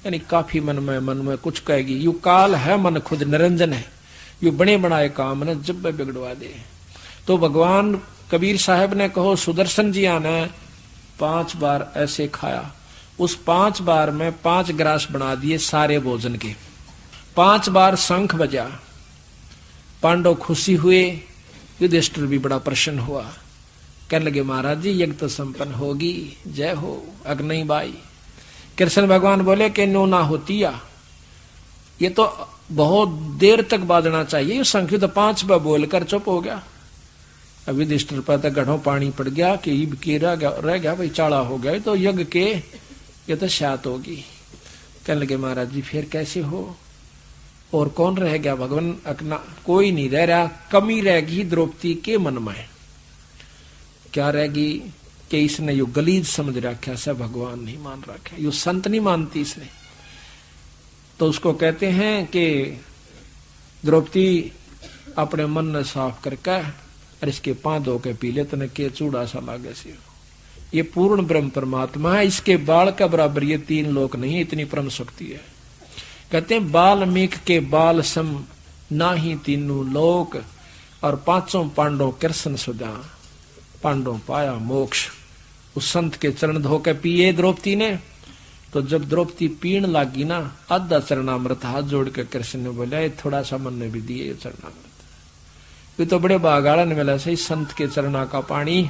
[SPEAKER 2] यानी काफी मन में कुछ कहेगी। यू काल है मन खुद निरंजन है, यू बने बनाए काम ने जब बिगड़वा दे। तो भगवान कबीर साहब ने कहो सुदर्शन जी ने 5 बार ऐसे खाया, उस 5 बार में 5 ग्रास बना दिए सारे भोजन के। 5 बार शंख बजा, पांडव खुशी हुए, युधिष्ठिर भी बड़ा प्रसन्न हुआ, कहने लगे महाराज जी यज्ञ तो संपन्न होगी, जय हो अग्नि बाई। कृष्ण भगवान बोले कि नो ना होती या, ये तो बहुत देर तक बाजना चाहिए, शंख तो 5 बार बोलकर चुप हो गया। अब युधिष्ठिर पर तो गढ़ों पानी पड़ गया कि ईब के रह गया भाई, चाड़ा हो गया तो यज्ञ के ये तो शात होगी। कहने लगे महाराज जी फिर कैसे हो, और कौन रह गया भगवान अकना, कोई नहीं रह रहा, कमी रहेगी द्रौपदी के मन में। क्या रहेगी कि इसने यो गलीज समझ रखा से भगवान नहीं मान रखा, यो संत नहीं मानती इसने। तो उसको कहते हैं कि द्रौपदी अपने मन ने साफ करके और इसके पांव धो के पी ले, तने के चूड़ा सा लागे से। ये पूर्ण ब्रह्म परमात्मा है, इसके बाल का बराबर ये 3 लोक नहीं है, इतनी परम शक्ति है। कहते हैं बाल्मीक के बाल सम ना ही 3 लोक, और 5 पांडव कृष्ण सुधा, पांडव पाया मोक्ष। उस संत के चरण धो के पिए द्रौपदी ने। तो जब द्रौपदी पीण लागी ना, आधा चरणामृत हाथ जोड़ के कृष्ण ने बोला थोड़ा सा मन ने भी दिए चरणामृत, ये तो बड़े बागाड़ा ने मिला सही संत के चरणा का पानी।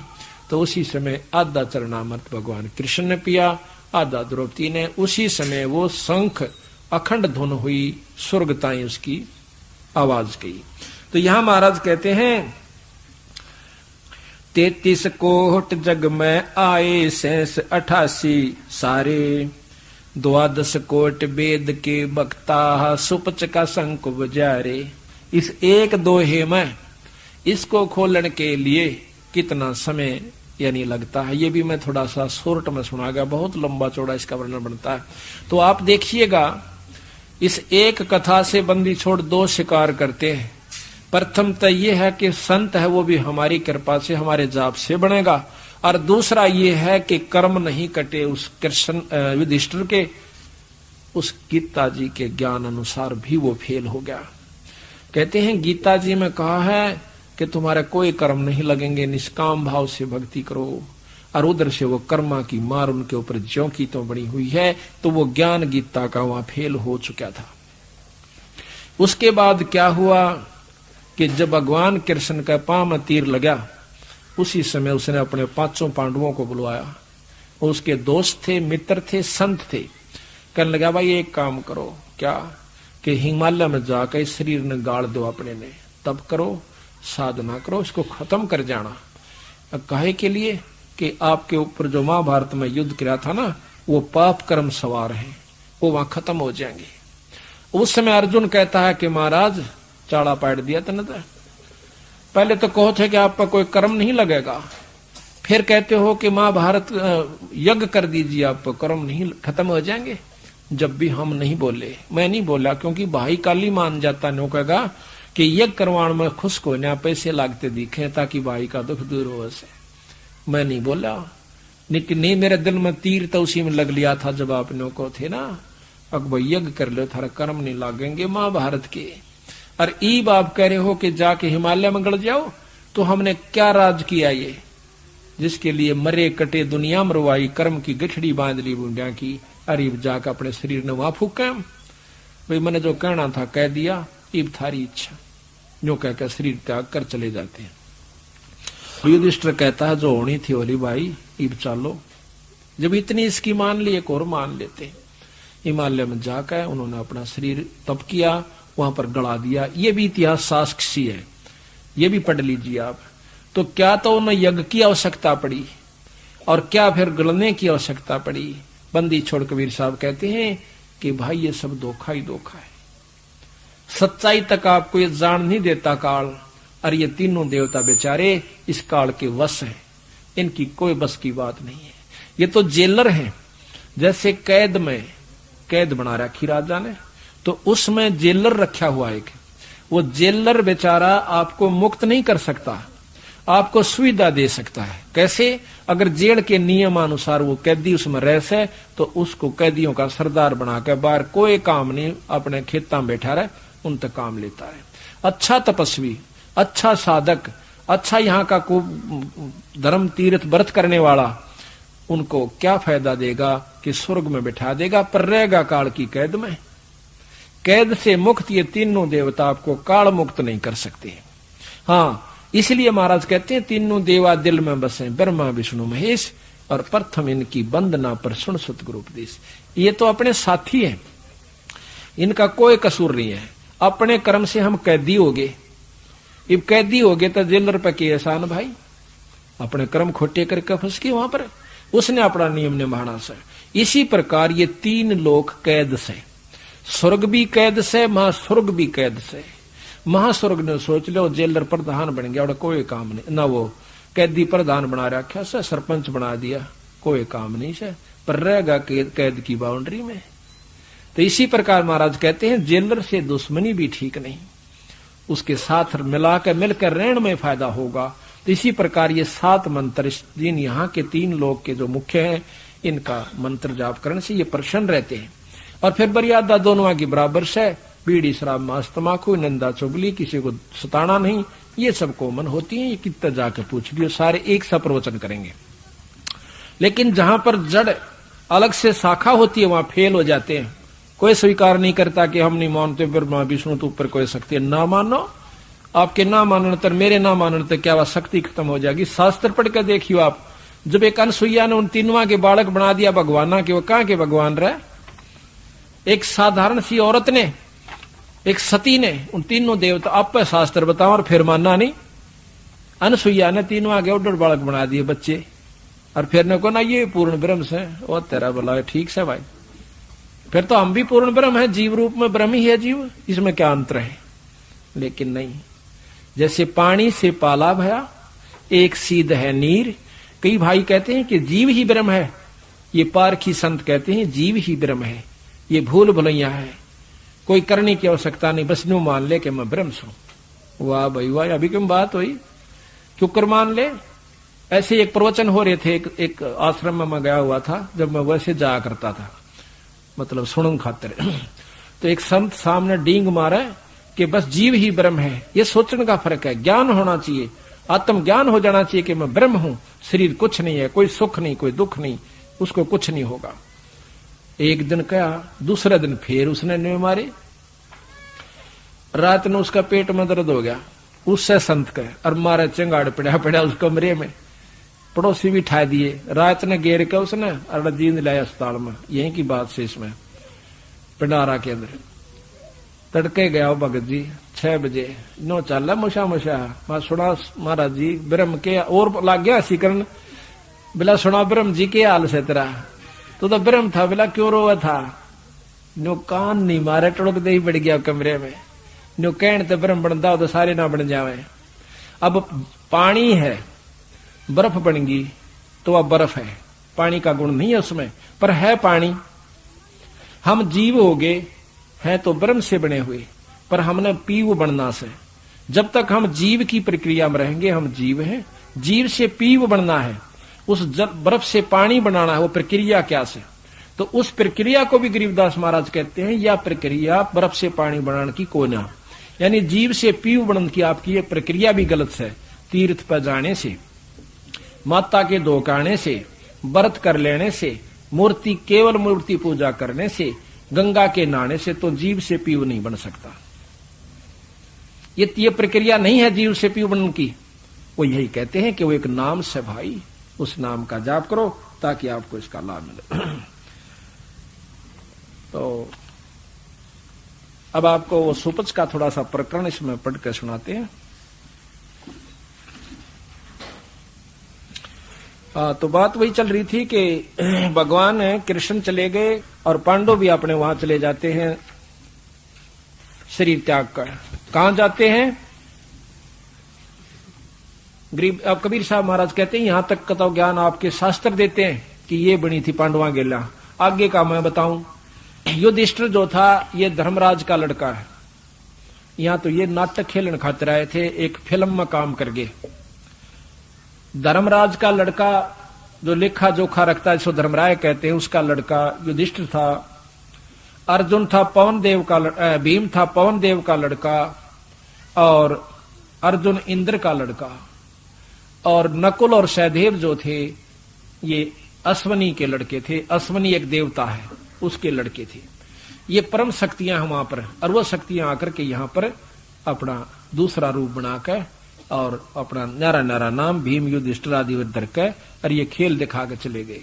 [SPEAKER 2] तो उसी समय आधा चरणामृत भगवान कृष्ण ने पिया, आधा द्रौपदी ने। उसी समय वो शंख अखंड धुन हुई, स्वर्ग ताई उसकी आवाज गई। तो यहां महाराज कहते हैं 33 कोट जग में आए शेष 88 सारे, 12 कोट वेद के बक्ता सुपच का शंख बजारे। इस 1 दोहे में इसको खोलने के लिए कितना समय यानी लगता है, ये भी मैं थोड़ा सा शॉर्ट में सुनागा, बहुत लंबा चौड़ा इसका वर्णन बनता है। तो आप देखिएगा इस एक कथा से बंदी छोड़ 2 शिकार करते हैं। प्रथम तो ये है कि संत है वो भी हमारी कृपा से हमारे जाप से बनेगा, और दूसरा ये है कि कर्म नहीं कटे उस कृष्ण युधिष्ठिर के, उस गीता जी के ज्ञान अनुसार भी वो फेल हो गया। कहते हैं गीता जी में कहा है कि तुम्हारे कोई कर्म नहीं लगेंगे, निष्काम भाव से भक्ति करो, और उधर से वो कर्मा की मार उनके ऊपर ज्यों की तो बनी हुई है। तो वो ज्ञान गीता का वहां फेल हो चुका था। उसके बाद क्या हुआ कि जब भगवान कृष्ण का पांव में तीर लगा, उसी समय उसने अपने 5 पांडवों को बुलवाया। उसके दोस्त थे, मित्र थे, संत थे। कहने लगा भाई एक काम करो, क्या कि हिमालय में जाकर शरीर ने गाड़ दो अपने ने, तब करो, साधना करो, इसको खत्म कर जाना। काहे के लिए कि आपके ऊपर जो महाभारत में युद्ध किया था ना, वो पाप कर्म सवार है, वो वहां खत्म हो जाएंगे। उस समय अर्जुन कहता है कि महाराज चाड़ा पाट दिया तने तो, पहले तो कहो थे कि आप पर कोई कर्म नहीं लगेगा, फिर कहते हो कि महाभारत यज्ञ कर दीजिए, आप पर कर्म नहीं खत्म हो जाएंगे। जब भी हम नहीं बोले, मैं नहीं बोला, क्योंकि भाई काली मान जाता नो कहेगा कि यज्ञ करवाण में खुश को ना पैसे लागते दिखे ताकि भाई का दुख दूर हो से। मैं नहीं बोला, लेकिन नहीं मेरे दिल में तीर तो उसी में लग लिया था जब आप नो को थे ना, अब यज्ञ कर लो, थारा कर्म नहीं लागेंगे महाभारत के। और ईब आप कह रहे हो कि जाके हिमालय में गड़ जाओ, तो हमने क्या राज किया ये, जिसके लिए मरे कटे दुनिया मरवाई, कर्म की गठड़ी बांध ली बूंदिया की, अरीब जाकर अपने शरीर ने वहां फूका। भाई मैंने जो कहना था कह दिया, ईब थारी इच्छा, जो कहकर शरीर त्याग कर चले जाते हैं। युधिष्ठिर कहता है जो होनी थी होली भाई, ईब चालो, जब इतनी इसकी मान ली, एक और मान लेते। हिमालय में जाकर उन्होंने अपना शरीर तप किया, वहां पर गड़ा दिया। ये भी इतिहास साक्षी है, ये भी पढ़ लीजिए आप। तो क्या तो उन्हें यज्ञ की आवश्यकता पड़ी और क्या फिर गलने की आवश्यकता पड़ी। बंदी छोड़ कबीर साहब कहते हैं कि भाई ये सब धोखा ही धोखा है, सच्चाई तक आपको ये जान नहीं देता काल। और ये तीनों देवता बेचारे इस काल के वश है, इनकी कोई बस की बात नहीं है। ये तो जेलर हैं, जैसे कैद में कैद बना रखी राजा ने, तो उसमें जेलर रखा हुआ है। वो जेलर बेचारा आपको मुक्त नहीं कर सकता, आपको सुविधा दे सकता है। कैसे? अगर जेल के नियमानुसार वो कैदी उसमें रह से, तो उसको कैदियों का सरदार बनाकर बाहर कोई काम नहीं, अपने खेता में बैठा रहे, उन तक काम लेता है। अच्छा तपस्वी, अच्छा साधक, अच्छा यहाँ का को धर्म तीर्थ व्रत करने वाला, उनको क्या फायदा देगा कि स्वर्ग में बैठा देगा, पर रहेगा काल की कैद में। कैद से मुक्त ये तीनों देवता आपको काल मुक्त नहीं कर सकते। हाँ, इसलिए महाराज कहते हैं तीनों देवा दिल में बसे, ब्रह्मा विष्णु महेश, और प्रथम इनकी वंदना पर सुन सतगुरु उपदेश। ये तो अपने साथी हैं, इनका कोई कसूर नहीं है। अपने कर्म से हम कैदी हो गए, अब कैदी हो गए तो जेलर पे के एहसान भाई, अपने कर्म खोटे करके फंस गए वहां पर, उसने अपना नियम निभाना से। इसी प्रकार ये तीन लोक कैद से, स्वर्ग भी कैद से, महास्वर्ग भी कैद से। महास्वर्ग ने सोच लो जेलर प्रधान बन गया और कोई काम नहीं ना, वो कैदी प्रधान बना रखा से, सरपंच बना दिया, कोई काम नहीं से, पर रहेगा कैद की बाउंड्री में। तो इसी प्रकार महाराज कहते हैं जेलर से दुश्मनी भी ठीक नहीं, उसके साथ मिलकर रहने में फायदा होगा। तो इसी प्रकार ये 7 मंत्र जिन यहाँ के 3 लोग के जो मुख्य हैं, इनका मंत्र जाप करने से ये प्रसन्न रहते हैं। और फिर मर्यादा दोनों की बराबर से, बीड़ी शराब मांस तमाकू निंदा चुगली, किसी को सताना नहीं, ये सब कॉमन होती है। ये कितना जाके पूछ लियो, सारे एक सा प्रवचन करेंगे। लेकिन जहां पर जड़ अलग से शाखा होती है वहां फेल हो जाते हैं। कोई स्वीकार नहीं करता कि हम नहीं मानते ब्रह्मा विष्णु तो ऊपर कोई शक्ति है। ना मानो, आपके ना मानने तर मेरे ना मानने तर क्या वह शक्ति खत्म हो जाएगी। शास्त्र पढ़ कर देखियो आप, जब एक अनसुईया ने उन तीनों के बालक बना दिया भगवाना के, वो कहां के भगवान रहे। एक साधारण सी औरत ने, एक सती ने उन तीनों देवता, आप पे शास्त्र बताओ और फिर मानना नहीं। अनसुईया ने तीनों आगे उड्डर बालक बना दिए बच्चे, और फिर ने को ना ये पूर्ण ब्रह्म से, वो तेरा बोला ठीक से भाई, फिर तो हम भी पूर्ण ब्रह्म है, जीव रूप में ब्रह्म ही है जीव, इसमें क्या अंतर है। लेकिन नहीं, जैसे पानी से पाला भया एक सीध है नीर। कई भाई कहते हैं कि जीव ही ब्रह्म है, ये पारखी संत कहते हैं जीव ही ब्रह्म है, ये भूल भुलैया है, कोई करने की आवश्यकता नहीं, बस न्यू मान ले कि मैं ब्रह्म हूं। वाह भाई वाह, अभी क्यों बात हुई, क्यों कर मान ले। ऐसे एक प्रवचन हो रहे थे, एक आश्रम में मैं गया हुआ था, जब मैं वैसे जाया करता था, मतलब सुनन खातिर। तो एक संत सामने डींग मारा कि बस जीव ही ब्रह्म है। ये सोचने का फर्क है, ज्ञान होना चाहिए, आत्म ज्ञान हो जाना चाहिए कि मैं ब्रह्म हूं, शरीर कुछ नहीं है, कोई सुख नहीं, कोई दुख नहीं, उसको कुछ नहीं होगा। एक दिन कहा, दूसरे दिन फिर उसने न्यू मारे, रात में उसका पेट में दर्द हो गया, उससे संत कहे और मारे चंगाड़ पड़ा उस कमरे में, पड़ोसी भी ठा दिए, रात ने घेर के उसने और जींद लाया अस्पताल में। यहीं की बात से इसमें पिंडारा के अंदर तड़के गया भगत जी 6 बजे, नो चल मुशा मैं सुना महाराज जी ब्रह्म के, और लाग गया सीकरण, बिला सुना ब्रह्म जी के हाल से तेरा, तो ब्रह्म था, बिला क्यों रोवा था। नो कान नहीं मारे, टुड़क दे ही बढ़ गया कमरे में। नो कहने तो ब्रह्म बनता हो तो सारे ना बन जावे। अब पानी है, बर्फ बन गई तो अब बर्फ है, पानी का गुण नहीं है उसमें, पर है पानी। हम जीव हो गए हैं तो ब्रह्म से बने हुए, पर हमने पीव बनना से। जब तक हम जीव की प्रक्रिया में रहेंगे हम जीव हैं, जीव से पीव बनना है, उस बर्फ से पानी बनाना है। वो प्रक्रिया क्या से, तो उस प्रक्रिया को भी गरीबदास महाराज कहते हैं, या प्रक्रिया बर्फ से पानी बनाने की कोना, यानी जीव से पीव बनने की आपकी ये प्रक्रिया भी गलत है। तीर्थ पर जाने से, माता के धोकाने से, व्रत कर लेने से, मूर्ति केवल मूर्ति पूजा करने से, गंगा के नहाने से तो जीव से पीव नहीं बन सकता। ये प्रक्रिया नहीं है जीव से पीव बनने की। वो यही कहते हैं कि वो एक नाम से भाई, उस नाम का जाप करो, ताकि आपको इसका लाभ मिले। तो अब आपको वो सुपच का थोड़ा सा प्रकरण इसमें पढ़ कर सुनाते हैं। तो बात वही चल रही थी कि भगवान कृष्ण चले गए और पांडव भी अपने वहां चले जाते हैं शरीर त्याग कर। कहां जाते हैं? गरीब। अब कबीर साहब महाराज कहते हैं यहां तक का तो ज्ञान आपके शास्त्र देते हैं कि ये बनी थी पांडवा गेला। आगे का मैं बताऊं। युधिष्ठिर जो था ये धर्मराज का लड़का है। यहां तो ये नाटक खेलन खातिर आए थे, एक फिल्म में काम कर गए। धर्मराज का लड़का जो लेखा जोखा रखता है जिसको धर्मराय कहते हैं, उसका लड़का युधिष्ठिर था। अर्जुन था पवन देव का भीम था पवन देव का लड़का, और अर्जुन इंद्र का लड़का, और नकुल और सहदेव जो थे ये अश्वनी के लड़के थे। अश्वनी एक देवता है, उसके लड़के थे। ये परम शक्तियां हैं वहां पर, और वो शक्तियां आकर के यहां पर अपना दूसरा रूप बनाकर और अपना न्यारा न्यारा नाम भीम युधिष्ठिर आदि धर के और ये खेल दिखा के चले गए।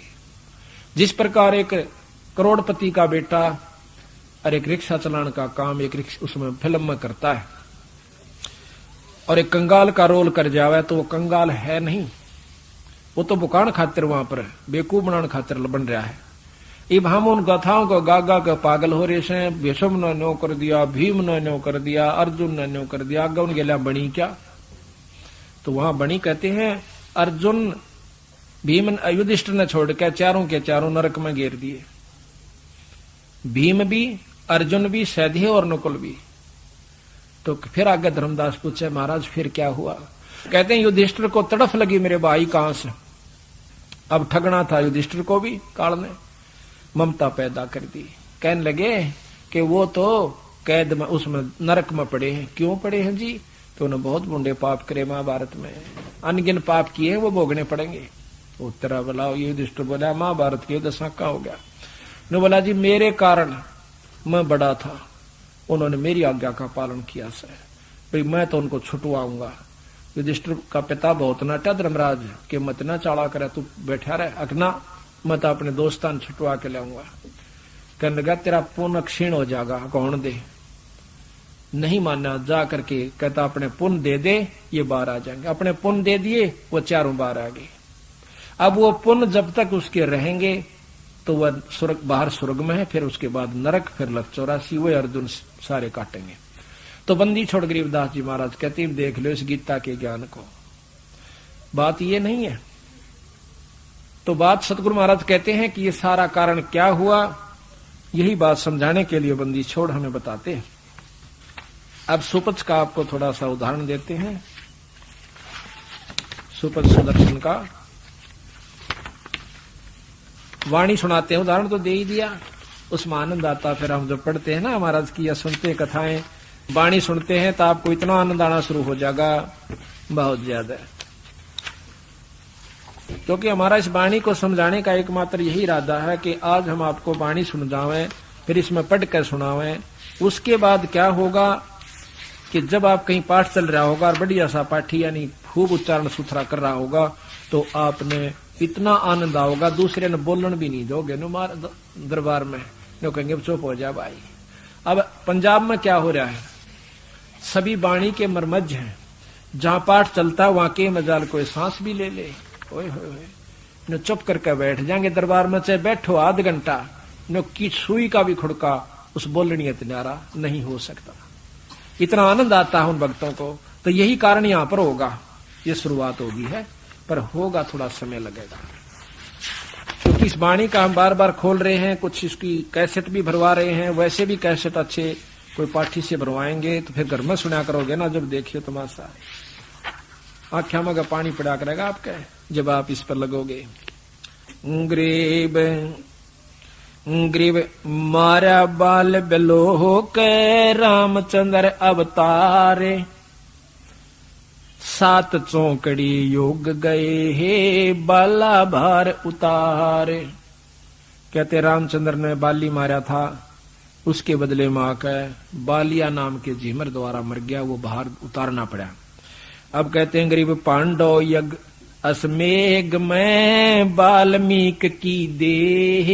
[SPEAKER 2] जिस प्रकार एक करोड़पति का बेटा और एक रिक्शा चलाने का काम एक उसमें फिल्म में करता है, और एक कंगाल का रोल कर जावे तो वो कंगाल है नहीं, वो तो बुकान खातिर वहां पर बेकूफ बनाने खातिर बन रहा है। अब हम उन गाथाओं को गा गा के पागल हो रहे हैं। भीष्म ने न्यो कर दिया, भीम ने न्यो कर दिया, अर्जुन ने न्यो कर दिया, आगे उन गेला बनी क्या? तो वहां बनी कहते हैं अर्जुन भीम युधिष्ठिर ने छोड़ के चारों के चारों नरक में घेर दिए। भीम भी, अर्जुन भी, सहदेव और नकुल भी। तो फिर आगे धर्मदास पूछे महाराज फिर क्या हुआ? कहते हैं युधिष्ठिर को तड़फ लगी मेरे भाई कहां से। अब ठगना था युधिष्ठिर को भी, काल ने ममता पैदा कर दी। कहने लगे कि वो तो कैद में उसमें नरक में पड़े हैं। क्यों पड़े हैं जी? तो उन्होंने बहुत बुंडे पाप करे महाभारत में, अनगिन पाप किए वो भोगने पड़ेंगे। उत्तरा बोला युधिष्ठिर बोला महाभारत के दशा का हो गया। ने बोला जी मेरे कारण मैं बड़ा था, उन्होंने मेरी आज्ञा का पालन किया सर, भाई मैं तो उनको छुटवाऊंगा। युधिष्ठिर का पिता बहुत नाटा धर्मराज के मत ना चाड़ा करे, तू बैठा रहे अकना, मैं तो अपने दोस्तान छुटवा के लाऊंगा। कहने लगा तेरा पुण्य क्षीण हो जाएगा, कौन दे? नहीं माना, जा करके कहता अपने पुण्य दे दे, ये बाहर आ जाएंगे। अपने पुण्य दे दिए, वो चारों बाहर आ गए। अब वो पुण्य जब तक उसके रहेंगे तो वह स्वर्ग, बाहर स्वर्ग में है, फिर उसके बाद नरक, फिर लग 84 वो अर्जुन सारे काटेंगे। तो बंदी छोड़ गरीबदास जी महाराज कहते हैं देख लो इस गीता के ज्ञान को। बात ये नहीं है। तो बात सतगुरु महाराज कहते हैं कि ये सारा कारण क्या हुआ, यही बात समझाने के लिए बंदी छोड़ हमें बताते हैं। अब सुपच का आपको थोड़ा सा उदाहरण देते हैं। सुपच सुदर्शन का वाणी सुनाते हैं। उदाहरण तो दे ही दिया, उसमें आनंद आता। फिर हम जब पढ़ते हैं ना महाराज की या सुनते हैं कथाएं, वाणी सुनते हैं तो आपको इतना आनंद आना शुरू हो जाएगा, बहुत ज्यादा। क्योंकि हमारा इस वाणी को समझाने का एकमात्र यही इरादा है कि आज हम आपको वाणी समझावें, फिर इसमें पढ़ कर सुनावें। उसके बाद क्या होगा कि जब आप कहीं पाठ चल रहा होगा और बढ़िया सा पाठी यानी खूब उच्चारण सुथरा कर रहा होगा, तो आपने इतना आनंद आओगा दूसरे ने बोलन भी नहीं दोगे नुमार दरबार में, जो कहेंगे चुप हो जा भाई। अब पंजाब में क्या हो रहा है, सभी वाणी के मरमज हैं। जहां पाठ चलता है वहां के मजाल कोई सांस भी ले ले, ओए होए न चुप करके बैठ जाएंगे दरबार में, चाहे बैठो आध घंटा, न की सुई का भी खुड़का उस बोलनी न्यारा नहीं हो सकता। इतना आनंद आता है उन भक्तों को। तो यही कारण यहां पर होगा। ये शुरुआत होगी है, पर होगा थोड़ा समय लगेगा, क्योंकि इस वाणी का हम बार बार खोल रहे हैं। कुछ इसकी कैसेट भी भरवा रहे हैं, वैसे भी कैसेट अच्छे कोई पाठी से भरवाएंगे तो फिर घर में सुना करोगे ना, जब देखियो तमाशा आख्या में पानी पड़ा करेगा आपके जब आप इस पर लगोगे। ग्रीब ग्रीब मारा बाल बिलो के रामचंद्र अवतारे, सात चौकड़ी योग गए हे बाला भार उतारे। कहते रामचंद्र ने बाली मारा था, उसके बदले में आकर बालिया नाम के झीमर द्वारा मर गया, वो भार उतारना पड़ा। अब कहते हैं गरीब पांडव यज्ञ असमेघ में बाल्मीक की देह,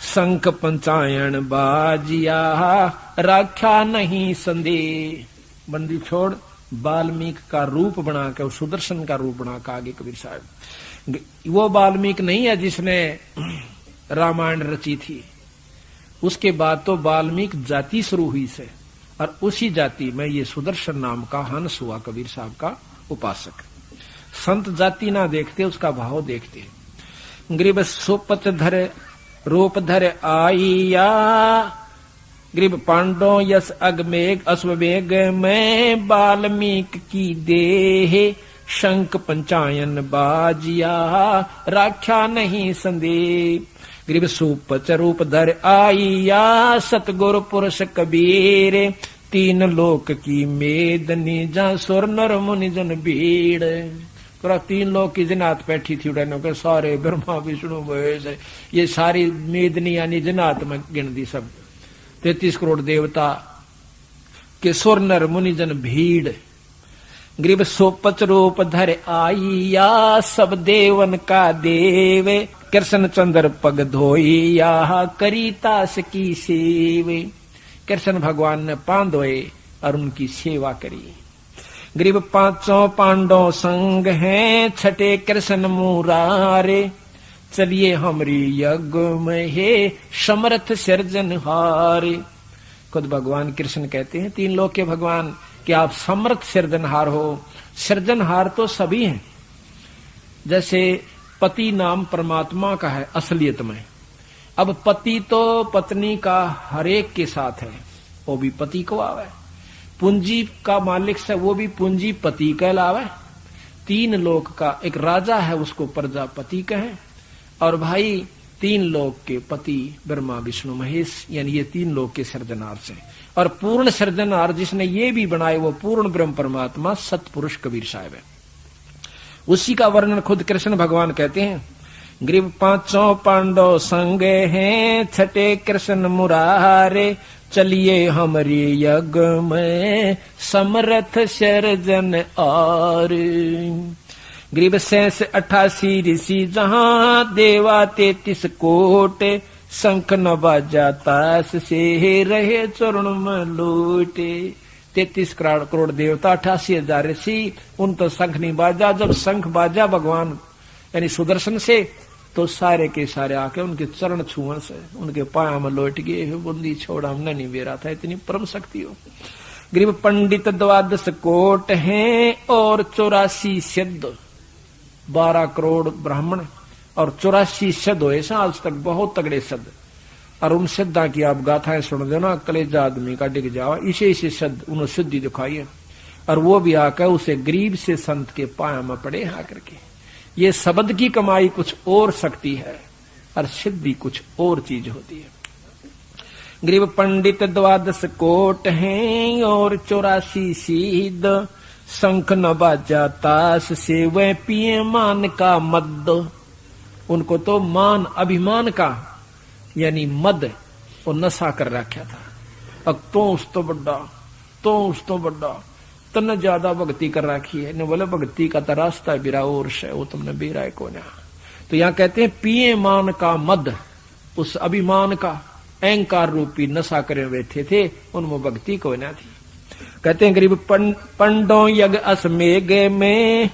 [SPEAKER 2] शंख पंचायन बाजिया राख्या नहीं संदेह। बंदी छोड़ बाल्मीक का रूप बना के, सुदर्शन का रूप बना के आगे कबीर साहब, वो बाल्मीक नहीं है जिसने रामायण रची थी, उसके बाद तो बाल्मीक जाति शुरू हुई से, और उसी जाति में ये सुदर्शन नाम का हंस हुआ कबीर साहब का उपासक। संत जाति ना देखते, उसका भाव देखते। ग्रीब सोपत धर रूप धर आईया, ग्रीब पांडो यस अगमेघ अश्वमेघ में बाल्मीक की देह, शंख पंचायन बाजिया राख्या नहीं संदेह। ग्रीब सुपच रूप धर आईया, सतगुरु पुरुष कबीर, तीन लोक की मेदनी जा सुर नर मुनि जन भीड़। पूरा तीन लोक की जनात बैठी थी उड़ानों के सारे, ब्रह्मा विष्णु महेश, ये सारी मेदनी यानी जनात में गिन दी सब, 33 करोड़ देवता के सुर नर मुनि जन भीड़। ग्रीब सोपच रूप धर आईया, सब देवन का देव, कृष्ण चंद्र पग धोइया करी तास की सेवे। कृष्ण भगवान ने पांव धोए और उनकी सेवा करी। ग्रीब पांचों पांडव संग हैं, छठे कृष्ण मुरारे, चलिए हमरी यज्ञ में हे समर्थ सिरजनहारे। खुद भगवान कृष्ण कहते हैं, तीन लोक के भगवान, कि आप समर्थ सिरजनहार हो। सिरजनहार तो सभी हैं, जैसे पति नाम परमात्मा का है असलियत में। अब पति तो पत्नी का हरेक के साथ है, वो भी पति को आवे। पूंजी का मालिक से वो भी पूंजीपति कहलावे। तीन लोक का एक राजा है, उसको प्रजापति कहे। और भाई तीन लोक के पति ब्रह्मा विष्णु महेश, यानी ये तीन लोक के सृजनहार से। और पूर्ण सृजनहार जिसने ये भी बनाए, वो पूर्ण ब्रह्म परमात्मा सतपुरुष कबीर साहब है। उसी का वर्णन खुद कृष्ण भगवान कहते हैं। ग्रीब पांचों पांडव संग हैं, छठे कृष्ण मुरारे, चलिए हमारी यज्ञ में समर्थ सर्जन और। ग्रीब 88 ऋषि जहां, देवा 33 कोट, शंख न बाजा तास से रहे चरण में लूटे। 33 करोड़ देवता, 88,000 ऋषि, उन तो शंख नहीं बाजा। जब शंख बाजा भगवान यानी सुदर्शन से, तो सारे के सारे आके उनके चरण छुअन से उनके पाया में लौट गए। बुंदी छोड़ा हमने नहीं बेरा था, इतनी परम शक्ति हो। ग्रीब पंडित 12 कोट हैं और 84 सिद्ध, 12 करोड़ ब्राह्मण और 84 सिद्ध हुए आज तक, बहुत तगड़े सिद्ध। और उन सिद्धा की आप गाथाएं सुन देना, कलेजा आदमी का डिग जावा। इसे सिद्ध उन्होंने सिद्धि दिखाई है, और वो भी आकर उसे गरीब से संत के पाया में पड़े आकर के। ये शब्द की कमाई कुछ और शक्ति है, और सिद्धि कुछ और चीज होती है। ग्रीब पंडित 12 कोट हैं और 84 सिद्ध, शंख न बाजा तास से वह पिए मान का मद। उनको तो मान अभिमान का यानी मद और नशा कर रखा था। अब तो उस तो बड़ा, तो उस तो बड़ा, तने ज्यादा भक्ति कर रखी है। बोले भक्ति का तो रास्ता बिरा और है, वो तुमने बेरा है को ना। तो यहाँ कहते हैं पिए मान का मद, उस अभिमान का अहंकार रूपी नशा करे बैठे थे, उनमें भक्ति को ना थी। कहते हैं गरीब पंडो यज्ञ असमेघ में,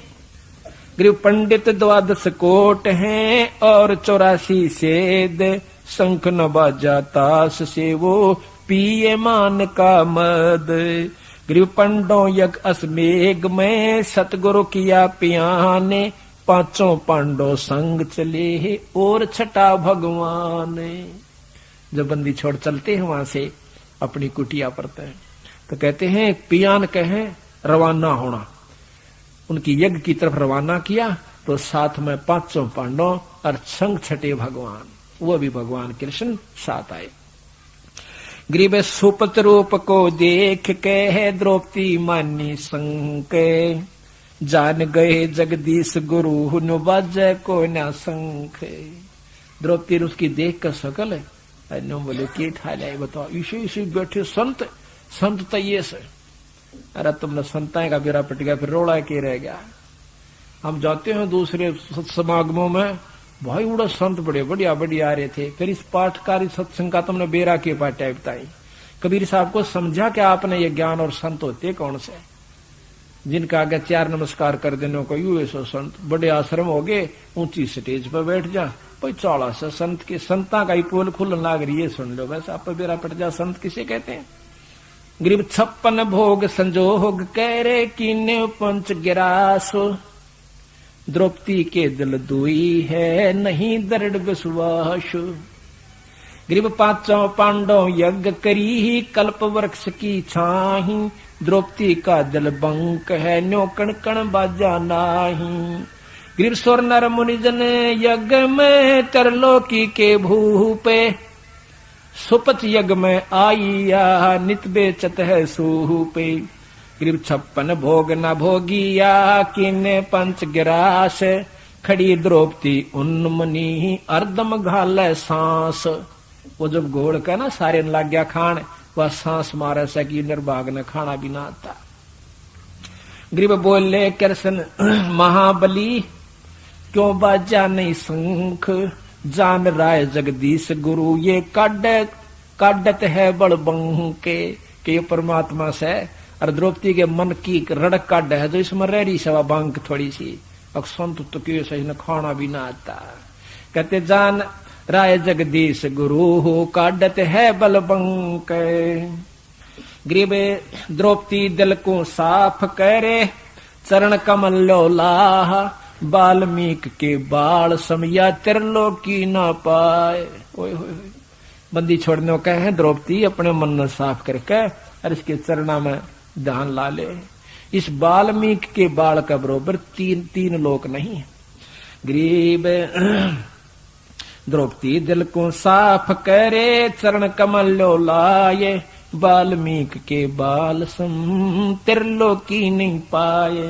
[SPEAKER 2] गरीब पंडित 12 कोट हैं और 84 सेद, शंख न बाजा तास से वो पिए मान का मद। गरीब पंडो यज्ञ असमेघ में, सतगुरु किया पियाने, पांचों पांडव संग चले और छठा भगवान। जब बंदी छोड़ चलते हैं वहां से अपनी कुटिया पर तय, तो कहते हैं पियान कहे रवाना होना। उनकी यज्ञ की तरफ रवाना किया, तो साथ में पांचों पांडव और संग छठे भगवान, वो भी भगवान कृष्ण साथ आए। ग्रीब सुपत रूप को देख के द्रौपदी मानी संक, जान गए जगदीश गुरु नु बाजे को न संख। द्रौपदी उसकी देख कर सकल है, बोले के ठाल है बताओ, इसे बैठे संत, संत तो ये से। अरे तुमने संताएं का बेरा पट गया, फिर रोड़ा के रह गया। हम जाते हैं दूसरे समागमों में, भाई उड़ा संत बड़े बढ़िया बढ़िया आ रहे थे। फिर इस पाठकारी सत्संग का तुमने बेरा के पाटा बताई। कबीर साहब को समझा कि आपने ये ज्ञान और संत होते कौन से, जिनका आगे 4 नमस्कार कर देने को यू ऐसो संत, बड़े आश्रम हो गए, ऊंची स्टेज पर बैठ जा, भाई 40 संत के संता का ही पोल खुलन लाग रही है, सुन लो बस आप बेरा पट जा। संत किसे कहते हैं? गरीब 56 भोग संजोग करे कीने पंच गिरासो, द्रौपदी के दिल दुई है नहीं दृढ़ विश्वास। गरीब 5 पांडव यज्ञ करी कल्प वृक्ष की छाही, द्रौपदी का दिल बंक है न्यो कण कण बाजा नाही। गरीब स्वर नर मुनिजन यज्ञ में तरलोकी के भूपे, सुपच यज्ञ में आईया नित बेचत है सूपे। गरीब 56 भोग न भोगिया किने पंच गिरास, खड़ी द्रौपदी उन्मनी अर्दम घाल सांस। वो जब घोड़ का ना सारे लग गया खान, वह सांस मारे सकी निर्भाग ने खाना भी ना आता। गरीब बोले कृष्ण महाबली क्यों बाजा नहीं शंख, जान राय जगदीश गुरु ये काडत है बड़ बंके, के परमात्मा से और द्रौपदी के मन की रड़क काट है जो इसमें रह रही सवा बांक थोड़ी सी, अब संत तो क्यों सही न खाना भी ना आता। कहते जान राय जगदीश गुरु हो काडत है बल बंक। गरीब द्रौपदी दिल को साफ करे चरण कमल लोलाह, वाल्मीकि के बाल समया त्रिलोकी ना पाए। ओए होए बंदी छोड़ने को कहे द्रौपदी अपने मन न साफ करके और इसके चरणा में ध्यान ला ले। इस वाल्मीकि के बाल का बरोबर तीन लोक नहीं है। गरीब द्रौपदी दिल को साफ करे चरण कमल लोलाए, वाल्मीकि के बाल सम त्रिलोकी नहीं पाए।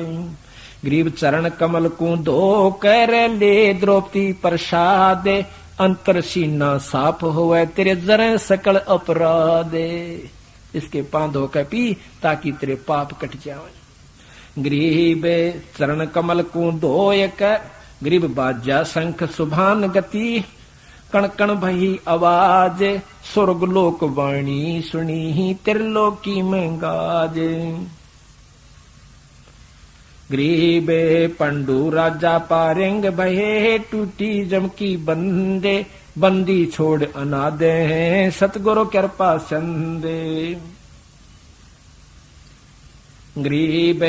[SPEAKER 2] गरीब चरण कमल को धो कर ले द्रौपदी प्रसाद, अंतर सीना साफ होवे तेरे जरे सकल अपराध। इसके पांव धो कर पी ताकि तेरे पाप कट जाए। गरीब चरण कमल को धोय कर, गरीब बाजा शंख सुभान गति, कण कण भई आवाज, स्वर्ग लोक वाणी सुनी त्रिलोकी में गाज। गरीब पंडू राजा पारेंग भये, टूटी जम की बंदे, बंदी छोड़ अनादे हैं सतगुरु कृपा संदे। गरीब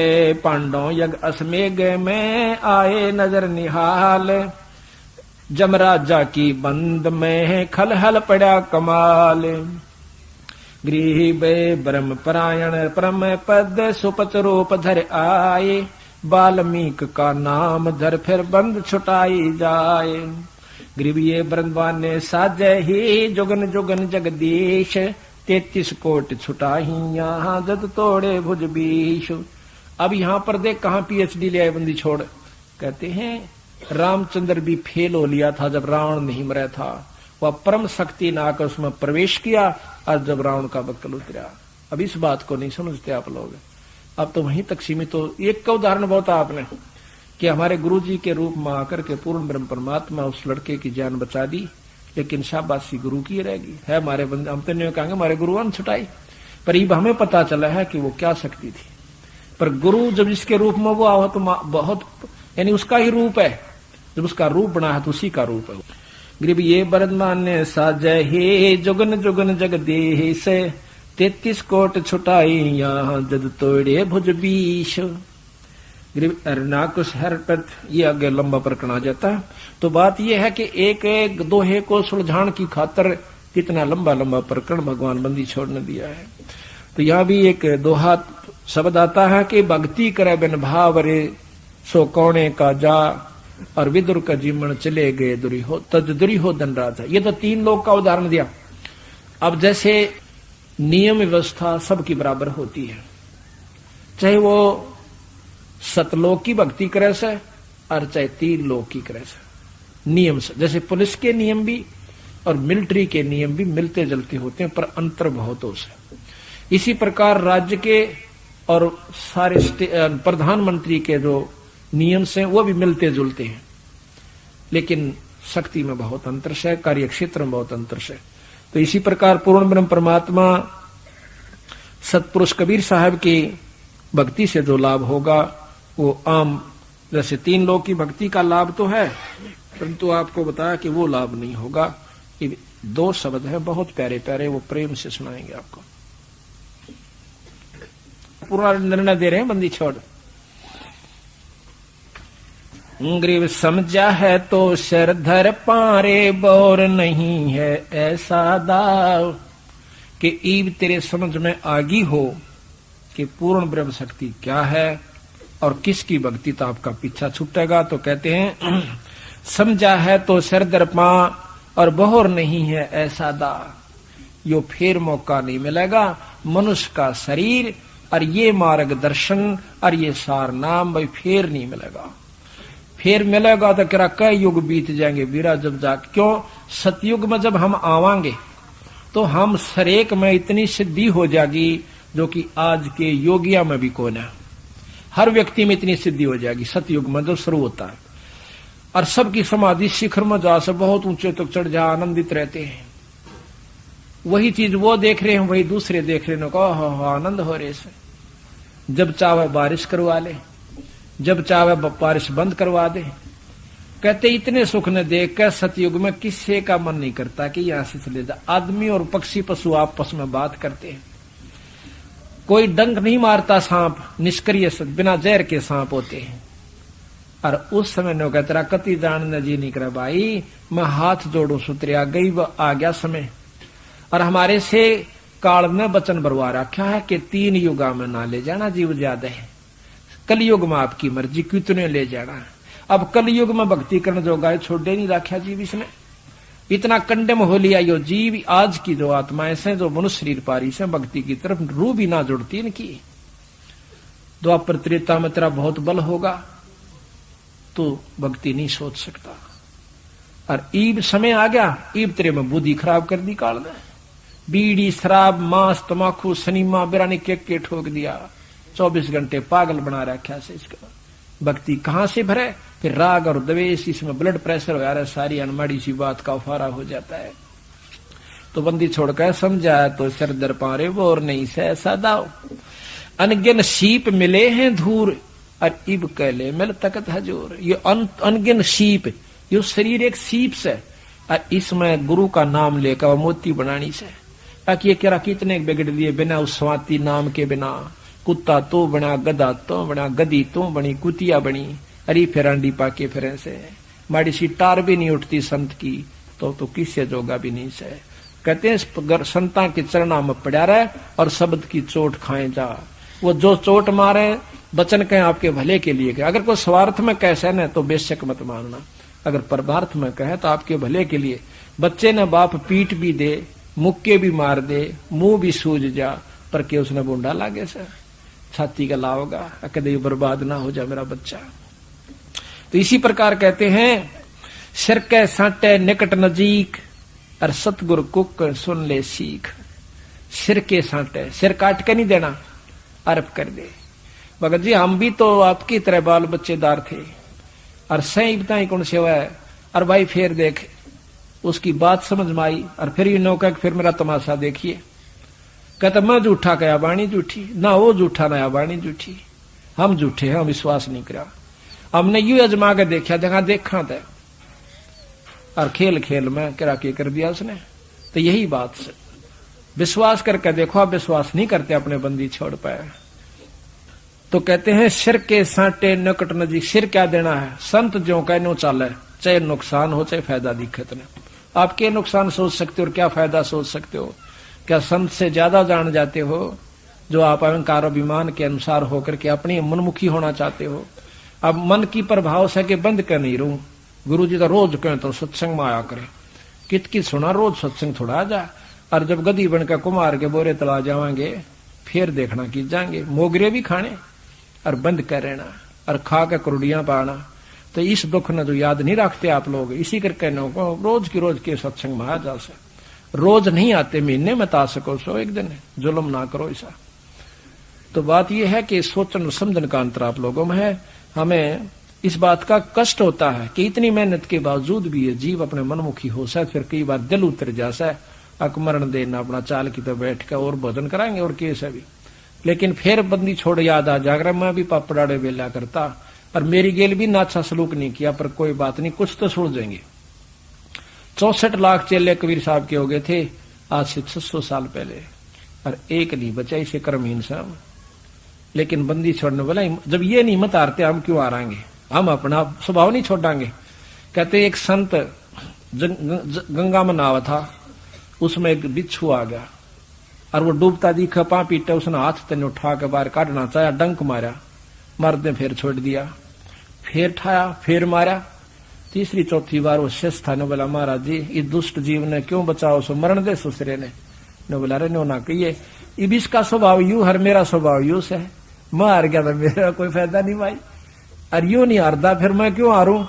[SPEAKER 2] पांडव यज्ञ असमेघ में आए नजर निहाल, जमराजा की बंद में खलहल पड़ा कमाल। गरीब ब्रह्म परायण परम पद सुपत रूप धर आए, वाल्मीकि का नाम धर फिर बंद छुटाई जाए। गरीब ये बृंदावन ने साजे ही जुगन जुगन जगदीश, 33 कोट छुटाही यहाँ जद तोड़े भुज बीश। अब यहाँ पर देख कहाँ PhD ले आए बंदी छोड़। कहते हैं रामचंद्र भी फेल हो लिया था जब रावण नहीं मरा था, वह परम शक्ति ने आकर उसमें प्रवेश किया और जब रावण का बक्कल उतरा। अब इस बात को नहीं समझते आप लोग, अब तो वहीं तक सीमित हो। एक का उदाहरण बहुत आपने कि हमारे गुरुजी के रूप में आकर के पूर्ण ब्रह्म परमात्मा उस लड़के की जान बचा दी, लेकिन शाबाशी गुरु की रहेगी। है हमारे बंदे, हम तो नहीं कहेंगे हमारे गुरुआन छुटाई, पर ये हमें पता चला है कि वो क्या शक्ति थी। पर गुरु जब जिसके रूप में वो आओ तो बहुत यानी उसका ही रूप है, जब उसका रूप बना है तो उसी का रूप है। गरीब ये बरदमान ने साजय हे जुगन जुगन जगदीश, 33 कोट छुटाई यहाँ जद तोड़े भुज बीश। गरीब अरनाकुश हरपत ये आगे लंबा प्रकरण आ जाता है। तो बात यह है कि एक एक दोहे को सुलझाने की खातर कितना लंबा लंबा प्रकरण भगवान बंदी छोड़ने दिया है। तो यहाँ भी एक दोहा शब्द आता है कि भक्ति करे बिन भाव रे सो कौने का जा, और विदुर का जीवन चले गए दुर्योधन राजा। ये तो 3 लोग का उदाहरण दिया। अब जैसे नियम व्यवस्था सबकी बराबर होती है, चाहे वो सतलोक की भक्ति करे से और चाहे 3 लोक की करे से। नियम से जैसे पुलिस के नियम भी और मिलिट्री के नियम भी मिलते जुलते होते हैं, पर अंतर बहुत हो से। इसी प्रकार राज्य के और सारे प्रधानमंत्री के जो नियम से वो भी मिलते जुलते हैं, लेकिन शक्ति में बहुत अंतर है, कार्य क्षेत्र में बहुत अंतर है। तो इसी प्रकार पूर्ण ब्रह्म परमात्मा सतपुरुष कबीर साहब की भक्ति से जो लाभ होगा वो आम जैसे 3 लोग की भक्ति का लाभ तो है, परंतु आपको बताया कि वो लाभ नहीं होगा। ये 2 शब्द है बहुत प्यारे प्यारे, वो प्रेम से सुनाएंगे आपको। पूरा निर्णय दे रहे हैं बंदी छोड़। ग्रीव समझा है तो शरधर पारे, बोर नहीं है ऐसा दाव कि ईब तेरे समझ में आगी हो कि पूर्ण ब्रह्म शक्ति क्या है और किसकी भक्ति तो आपका पीछा छूटेगा। तो कहते हैं समझा है तो शरधर पा और बोर नहीं है ऐसा दाव, यो फिर मौका नहीं मिलेगा। मनुष्य का शरीर और ये मार्गदर्शन और ये सार नाम भाई फिर नहीं मिलेगा। फिर मिलेगा तो क्या कई युग बीत जाएंगे वीरा जब जाके। क्यों? सतयुग में जब हम आवांगे तो हम सरेक में इतनी सिद्धि हो जाएगी जो कि आज के योगिया में भी कौन है। हर व्यक्ति में इतनी सिद्धि हो जाएगी सतयुग में जो शुरू होता है, और सबकी समाधि शिखर में जा से बहुत ऊंचे तक चढ़ जा आनंदित रहते हैं। वही चीज वो देख रहे हैं, वही दूसरे देख रहे हैं, को आनंद हो रहे से। जब चाहे बारिश करवा ले, जब चाहे बारिश बंद करवा दे। कहते इतने सुख ने देख कर सतयुग में किसी का मन नहीं करता कि यहां से चले जा। आदमी और पक्षी पशु आपस में बात करते हैं, कोई डंक नहीं मारता, सांप निष्क्रिय बिना जहर के सांप होते हैं। और उस समय नो कहते तेरा कति जानने जी नहीं करा भाई, मैं हाथ जोड़ू सुतरिया गई आ गया समय। और हमारे से काल ने वचन बरवा रखा है कि 3 युगा में ना ले जाना जीव ज्यादा है, कलयुग में आपकी मर्जी कितने ले जाना। अब कलयुग में भक्ति करने जो गाय छोड़े नहीं रखा जीव, इसने इतना कंडम हो लिया। यो जीव आज की जो आत्माएं से जो मनुष्य शरीर पारी से भक्ति की तरफ रू भी ना जुड़ती इनकी। द्वापर त्रेता में तेरा बहुत बल होगा तो भक्ति नहीं सोच सकता। और ईब समय आ गया, ईब तेरे में बुद्धि खराब कर दी काल ने। बीड़ी शराब मांस तमाकू सनीमा बिरानी के ठोक दिया, 24 घंटे पागल बना रखा से इसका। भक्ति कहां से भरे? फिर राग और द्वेष, इसमें ब्लड प्रेशर हो रहा है, सारी अनमाड़ी सी बात का उफारा हो जाता है। तो बंदी छोड़कर समझाया तो सरदर पारे वो और नहीं से ऐसा दाव। अनगिन शीप मिले हैं धूर और इब कहले मिल तकत हजूर। ये अनगिन शीप, ये शरीर एक सीप से, और इसमें गुरु का नाम लेकर मोती बनानी से। ताकि ये क्या कितने बिगड़ दिए बिना उस स्वाति नाम के बिना। कुत्ता तो बना, गधा तो बना, गधी तो बनी, कुतिया बनी, अरे फिर अंडी पाके फिर से माड़ी सी टार भी नहीं उठती संत की, तो किससे जोगा भी नहीं से। कहते हैं संता के चरणा में पड़ा रहे और शब्द की चोट खाए जा। वो जो चोट मारे वचन कहें आपके भले के लिए कहे। अगर कोई स्वार्थ में कैसे न तो बेशक मत मानना, अगर परमार्थ में कहे तो आपके भले के लिए। बच्चे ने बाप पीट भी दे, मुक्के भी मार दे, मुंह भी सूझ जा, पर के उसने बूंदा लागे से छाती का लाओगा, कदे बर्बाद ना हो जा मेरा बच्चा। तो इसी प्रकार कहते हैं सिर के साटे निकट नजीक और सतगुरु कुक सुन ले सीख। सिर के साटे, सिर काट के नहीं देना, अर्प कर दे। भगत जी हम भी तो आपकी तरह बाल बच्चेदार थे, और सही बताई कौन से हुआ है। और भाई फिर देख उसकी बात समझ में आई, और फिर ये नौका फिर मेरा तमाशा देखिए। कहता मैं झूठा कया बाणी झूठी, ना वो झूठा ना बाणी झूठी, हम झूठे हैं, हम विश्वास नहीं करा। हमने यू अजमा के देखा था, और खेल खेल में करा के कर दिया उसने। तो यही बात से विश्वास करके देखो, आप विश्वास नहीं करते अपने बंदी छोड़ पाए। तो कहते हैं सिर के साटे नकट नजीक। सिर क्या देना है? संत जो कहनो चाले, चाहे नुकसान हो चाहे फायदा दिखत ने। आप क्या नुकसान सोच सकते हो और क्या फायदा सोच सकते हो? क्या संत से ज्यादा जान जाते हो जो आप अहंकार अभिमान के अनुसार होकर के अपनी मनमुखी होना चाहते हो? अब मन की प्रभाव से के बंद कर नहीं रहूं। गुरु जी तो रोज कहें तो सत्संग में आया करे, कित सुना रोज सत्संग थोड़ा आ जा। और जब गदी बनकर कुमार के बोरे तला जावांगे फिर देखना की जाएंगे, मोगरे भी खाने और बंद कर रहना और खा के कुरुडियां पाना। तो इस दुख न जो याद नहीं रखते आप लोग, इसी करके रोज की रोज के सत्संग में आ जा से। रोज नहीं आते, महीने में ता सको सो एक दिन, जुल्म ना करो ऐसा। तो बात यह है कि सोचन समझन का अंतर आप लोगों में है। हमें इस बात का कष्ट होता है कि इतनी मेहनत के बावजूद भी ये जीव अपने मनमुखी हो सा, फिर कई बार दिल उतर जासा है, अकमरण देना अपना चाल की तो बैठ कर और भोजन कराएंगे और कैसे भी। लेकिन फिर बंदी छोड़ याद आ जाकर मैं भी पापड़ाड़े बेला करता, पर मेरी गेल भी ना अच्छा सलूक नहीं किया, पर कोई बात नहीं, कुछ तो छोड़ देंगे। 64 लाख चेले कबीर साहब के हो गए थे आज से 600 साल पहले, और एक नहीं बचा इसे कर्महीन साहब। लेकिन बंदी छोड़ने वाला जब ये नहीं मत हारते, हम क्यों हारेंगे, हम अपना स्वभाव नहीं छोड़ांगे। कहते एक संत गंगा में नहावा था, उसमें एक बिच्छू आ गया और वो डूबता दिखा, पा पीटा, उसने हाथ तने उठा के बाहर काटना चाहा, डंक मारा, मर्द ने फिर छोड़ दिया, फिर ठाया, फिर मारा, तीसरी चौथी बार वो शेष था ने बोला महाराज जी इस दुष्ट जीव ने क्यों बचाओ, सो मरण दे सुसरे ने बोला रे नो ना कहिए, इबिस का स्वभाव यू हर मेरा स्वभाव यू से है, मैं हार गया था, मेरा कोई फायदा नहीं भाई, और यू नहीं हारता फिर मैं क्यों हारूं।